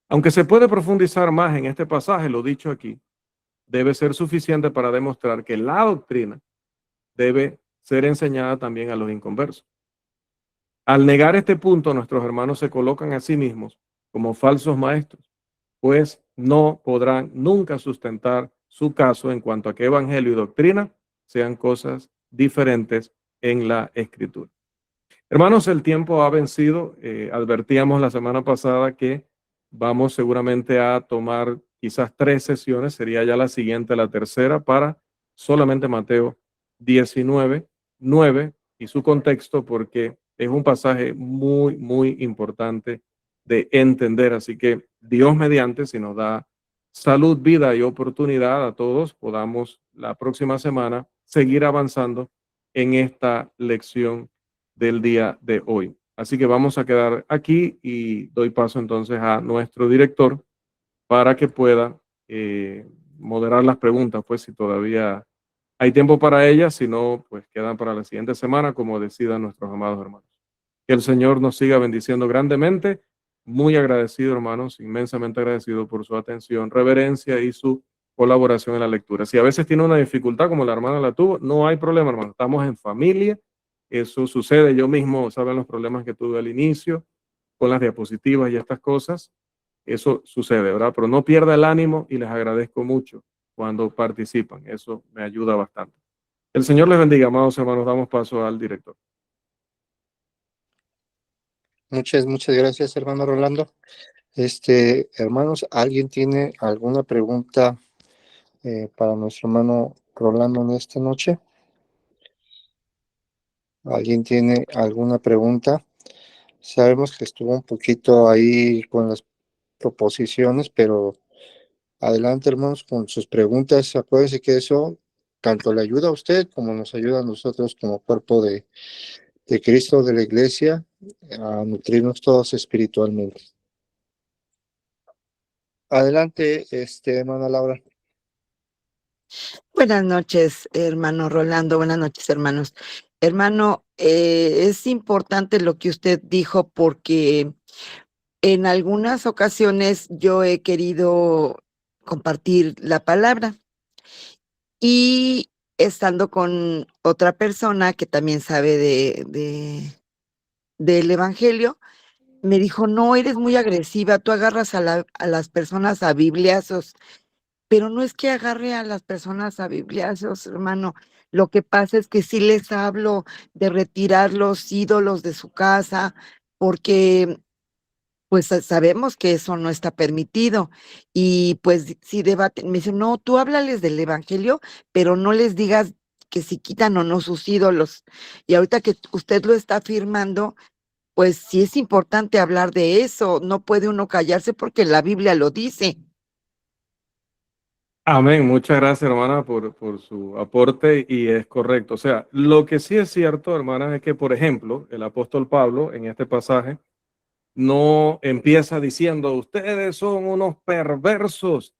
Aunque se puede profundizar más en este pasaje, lo dicho aquí, debe ser suficiente para demostrar que la doctrina debe ser enseñada también a los inconversos. Al negar este punto, nuestros hermanos se colocan a sí mismos como falsos maestros, pues no podrán nunca sustentar su caso en cuanto a que evangelio y doctrina sean cosas diferentes en la Escritura. Hermanos, el tiempo ha vencido. Advertíamos la semana pasada que vamos seguramente a tomar quizás 3 sesiones, sería ya la siguiente, la tercera, para solamente Mateo 19, 9 y su contexto, porque es un pasaje muy, muy importante de entender. Así que Dios mediante, si nos da salud, vida y oportunidad a todos, podamos la próxima semana seguir avanzando en esta lección del día de hoy. Así que vamos a quedar aquí y doy paso entonces a nuestro director para que pueda moderar las preguntas, pues si todavía hay tiempo para ellas, si no, pues quedan para la siguiente semana, como decidan nuestros amados hermanos. Que el Señor nos siga bendiciendo grandemente. Muy agradecido, hermanos, inmensamente agradecido por su atención, reverencia y su colaboración en la lectura. Si a veces tiene una dificultad, como la hermana la tuvo, no hay problema, hermano. Estamos en familia. Eso sucede. Yo mismo, saben los problemas que tuve al inicio con las diapositivas y estas cosas. Eso sucede, ¿verdad? Pero no pierda el ánimo y les agradezco mucho cuando participan. Eso me ayuda bastante. El Señor les bendiga, amados hermanos. Damos paso al director. Muchas gracias, hermano Rolando. Hermanos, ¿alguien tiene alguna pregunta para nuestro hermano Rolando en esta noche? ¿Alguien tiene alguna pregunta? Sabemos que estuvo un poquito ahí con las proposiciones, pero adelante, hermanos, con sus preguntas. Acuérdense que eso tanto le ayuda a usted como nos ayuda a nosotros como cuerpo de Cristo, de la iglesia, a nutrirnos todos espiritualmente. Adelante, hermana Laura. Buenas noches, hermano Rolando. Buenas noches, hermanos. Hermano, es importante lo que usted dijo porque en algunas ocasiones yo he querido compartir la palabra y estando con otra persona que también sabe del evangelio, me dijo, no, eres muy agresiva, tú agarras a las personas a bibliazos, pero no es que agarre a las personas a bibliazos, hermano. Lo que pasa es que sí les hablo de retirar los ídolos de su casa, porque pues sabemos que eso no está permitido. Y pues sí debaten, me dicen, no, tú háblales del evangelio, pero no les digas que si quitan o no sus ídolos. Y ahorita que usted lo está afirmando, pues sí es importante hablar de eso. No puede uno callarse porque la Biblia lo dice. Amén. Muchas gracias, hermana, por su aporte y es correcto. O sea, lo que sí es cierto, hermana, es que, por ejemplo, el apóstol Pablo en este pasaje no empieza diciendo, ustedes son unos perversos,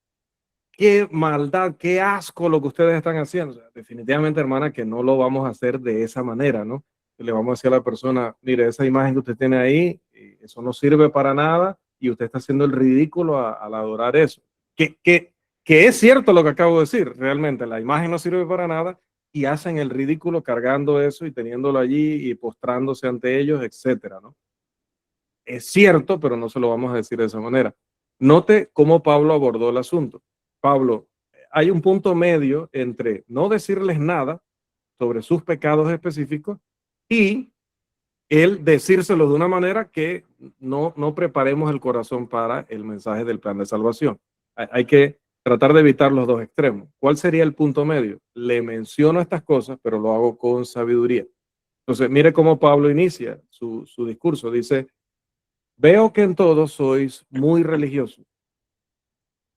qué maldad, qué asco lo que ustedes están haciendo. O sea, definitivamente, hermana, que no lo vamos a hacer de esa manera, ¿no? Le vamos a decir a la persona, mire, esa imagen que usted tiene ahí, eso no sirve para nada y usted está haciendo el ridículo al adorar eso. Que es cierto lo que acabo de decir, realmente, la imagen no sirve para nada y hacen el ridículo cargando eso y teniéndolo allí y postrándose ante ellos, etcétera, ¿no? Es cierto, pero no se lo vamos a decir de esa manera. Note cómo Pablo abordó el asunto. Pablo, hay un punto medio entre no decirles nada sobre sus pecados específicos y él decírselo de una manera que no preparemos el corazón para el mensaje del plan de salvación. Hay que tratar de evitar los dos extremos. ¿Cuál sería el punto medio? Le menciono estas cosas, pero lo hago con sabiduría. Entonces, mire cómo Pablo inicia su discurso. Dice, veo que en todos sois muy religiosos.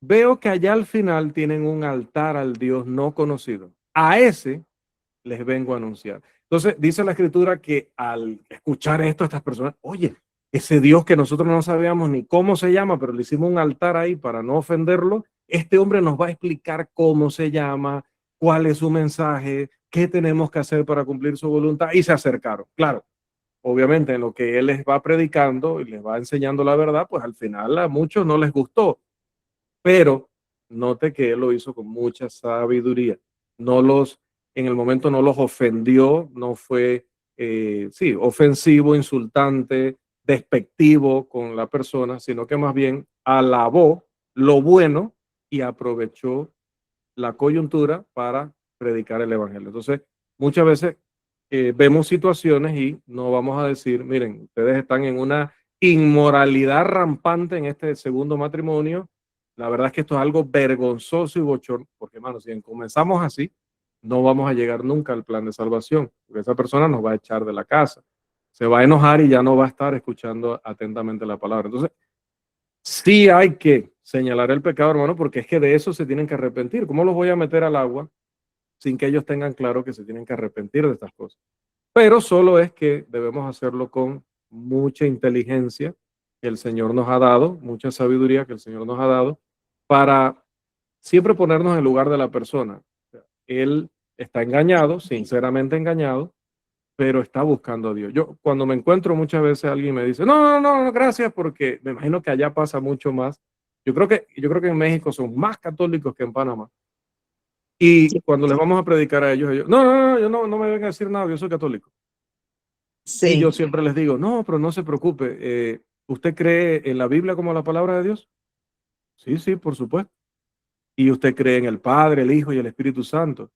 Veo que allá al final tienen un altar al Dios no conocido. A ese les vengo a anunciar. Entonces, dice la Escritura que al escuchar esto, estas personas, oye, ese Dios que nosotros no sabíamos ni cómo se llama, pero le hicimos un altar ahí para no ofenderlo, este hombre nos va a explicar cómo se llama, cuál es su mensaje, qué tenemos que hacer para cumplir su voluntad, y se acercaron. Claro, obviamente en lo que él les va predicando y les va enseñando la verdad, pues al final a muchos no les gustó, pero note que él lo hizo con mucha sabiduría. No los, en el momento no los ofendió, no fue, sí, ofensivo, insultante, despectivo con la persona, sino que más bien alabó lo bueno y aprovechó la coyuntura para predicar el evangelio. Entonces, muchas veces vemos situaciones y no vamos a decir, miren, ustedes están en una inmoralidad rampante en este segundo matrimonio. La verdad es que esto es algo vergonzoso y bochornoso, porque, hermano, si comenzamos así, no vamos a llegar nunca al plan de salvación, porque esa persona nos va a echar de la casa, se va a enojar y ya no va a estar escuchando atentamente la palabra. Entonces, sí hay que señalar el pecado, hermano, porque es que de eso se tienen que arrepentir. ¿Cómo los voy a meter al agua sin que ellos tengan claro que se tienen que arrepentir de estas cosas? Pero solo es que debemos hacerlo con mucha inteligencia que el Señor nos ha dado, mucha sabiduría que el Señor nos ha dado, para siempre ponernos en el lugar de la persona. Él está engañado, sinceramente engañado, pero está buscando a Dios. Yo cuando me encuentro muchas veces alguien me dice, no, gracias, porque me imagino que allá pasa mucho más. Yo creo que en México son más católicos que en Panamá. Y cuando les vamos a predicar a ellos, no me vengan a decir nada, yo soy católico. Y Sí, yo siempre les digo, no, pero no se preocupe. ¿Usted cree en la Biblia como la palabra de Dios? Sí, sí, por supuesto. ¿Y usted cree en el Padre, el Hijo y el Espíritu Santo?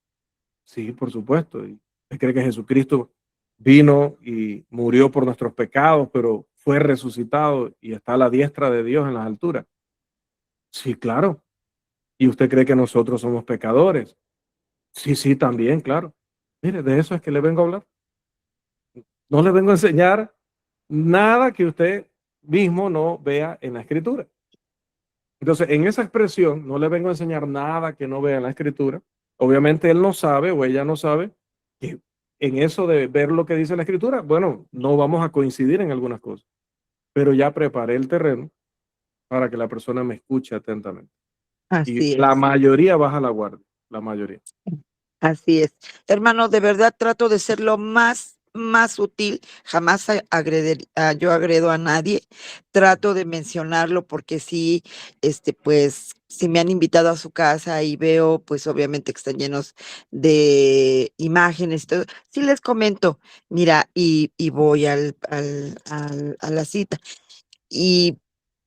Sí, por supuesto. ¿Y usted cree que Jesucristo vino y murió por nuestros pecados, pero fue resucitado y está a la diestra de Dios en las alturas? Sí, claro. ¿Y usted cree que nosotros somos pecadores? Sí, sí, también, claro. Mire, de eso es que le vengo a hablar. No le vengo a enseñar nada que usted mismo no vea en la escritura. Entonces, en esa expresión, no le vengo a enseñar nada que no vea en la escritura. Obviamente él no sabe o ella no sabe que en eso de ver lo que dice la escritura, bueno, no vamos a coincidir en algunas cosas, pero ya preparé el terreno para que la persona me escuche atentamente. Y así la es. mayoría baja la guardia, la mayoría. Así es. Hermano, de verdad trato de ser lo más sutil. Jamás yo agredo a nadie. Trato de mencionarlo porque sí, pues, si me han invitado a su casa y veo, pues, obviamente que están llenos de imágenes y todo, sí les comento, mira, y voy a la cita. Y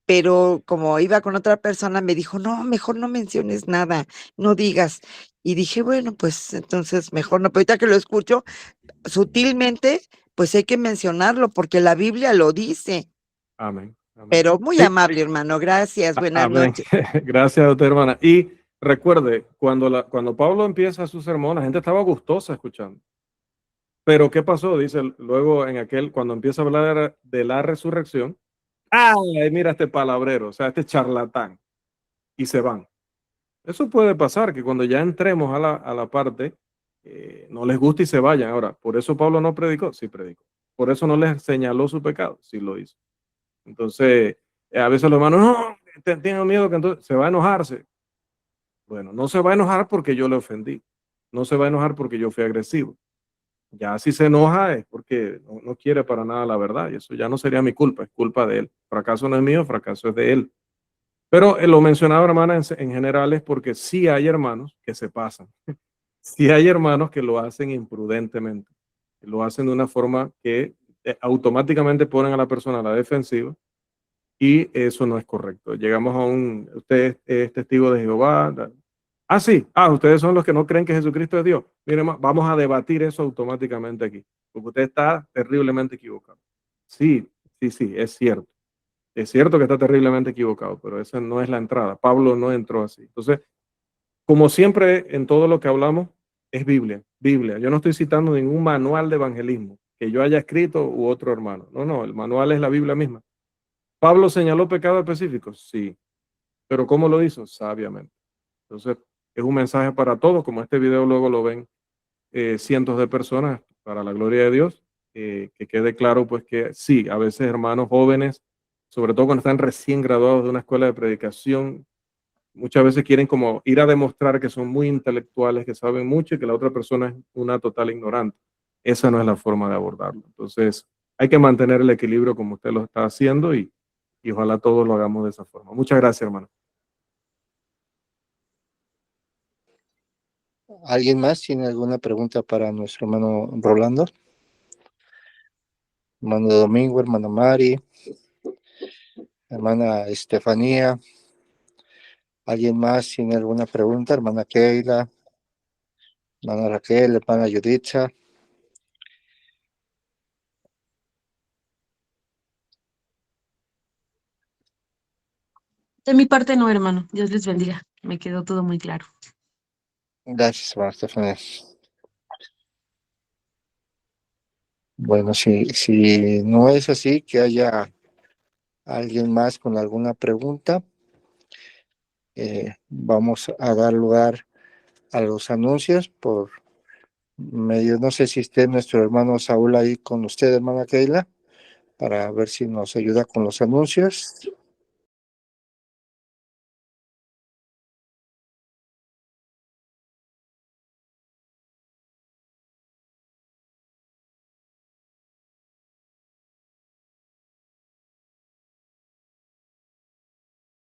pero como iba con otra persona, me dijo: "No, mejor no menciones nada, no digas". Y dije: "Bueno, pues entonces mejor no", pero ahorita que lo escucho, sutilmente, pues hay que mencionarlo, porque la Biblia lo dice. Amén. Amén. Pero muy Sí, amable, hermano, gracias, buenas amén. noches. Gracias, doctora hermana. Y recuerde, cuando Pablo empieza su sermón, la gente estaba gustosa escuchando. Pero ¿qué pasó? Dice luego cuando empieza a hablar de la resurrección, ay, mira este palabrero, o sea, este charlatán, y se van. Eso puede pasar, que cuando ya entremos a la parte, no les guste y se vayan. Ahora, ¿por eso Pablo no predicó? Sí predicó. ¿Por eso no les señaló su pecado? Sí lo hizo. Entonces, a veces los hermanos, no, tengo miedo que entonces se va a enojarse. Bueno, no se va a enojar porque yo le ofendí. No se va a enojar porque yo fui agresivo. Ya si se enoja es porque no quiere para nada la verdad y eso ya no sería mi culpa, es culpa de él. Fracaso no es mío, fracaso es de él. Pero lo mencionaba, hermana, en general es porque sí hay hermanos que se pasan. Sí hay hermanos que lo hacen imprudentemente. Lo hacen de una forma que automáticamente ponen a la persona a la defensiva y eso no es correcto. Llegamos usted es testigo de Jehová. Ah, sí. Ah, ustedes son los que no creen que Jesucristo es Dios. Miren, vamos a debatir eso automáticamente aquí, porque usted está terriblemente equivocado. Sí, sí, sí, es cierto. Es cierto que está terriblemente equivocado, pero esa no es la entrada. Pablo no entró así. Entonces, como siempre en todo lo que hablamos, es Biblia, Biblia. Yo no estoy citando ningún manual de evangelismo que yo haya escrito u otro hermano. No, el manual es la Biblia misma. ¿Pablo señaló pecados específicos? Sí. ¿Pero cómo lo hizo? Sabiamente. Entonces, es un mensaje para todos, como este video luego lo ven cientos de personas, para la gloria de Dios, que quede claro pues que sí, a veces hermanos jóvenes, sobre todo cuando están recién graduados de una escuela de predicación, muchas veces quieren como ir a demostrar que son muy intelectuales, que saben mucho y que la otra persona es una total ignorante. Esa no es la forma de abordarlo. Entonces, hay que mantener el equilibrio como usted lo está haciendo y ojalá todos lo hagamos de esa forma. Muchas gracias, hermano. ¿Alguien más tiene alguna pregunta para nuestro hermano Rolando? Hermano Domingo, hermana Mari, hermana Estefanía. ¿Alguien más tiene alguna pregunta? Hermana Keila, hermana Raquel, hermana Yuditza. De mi parte no, hermano. Dios les bendiga. Me quedó todo muy claro. Gracias, hermana Estefanía. Bueno, si no es así, que haya alguien más con alguna pregunta, vamos a dar lugar a los anuncios por medio, no sé si esté nuestro hermano Saúl ahí con usted, hermana Keila, para ver si nos ayuda con los anuncios.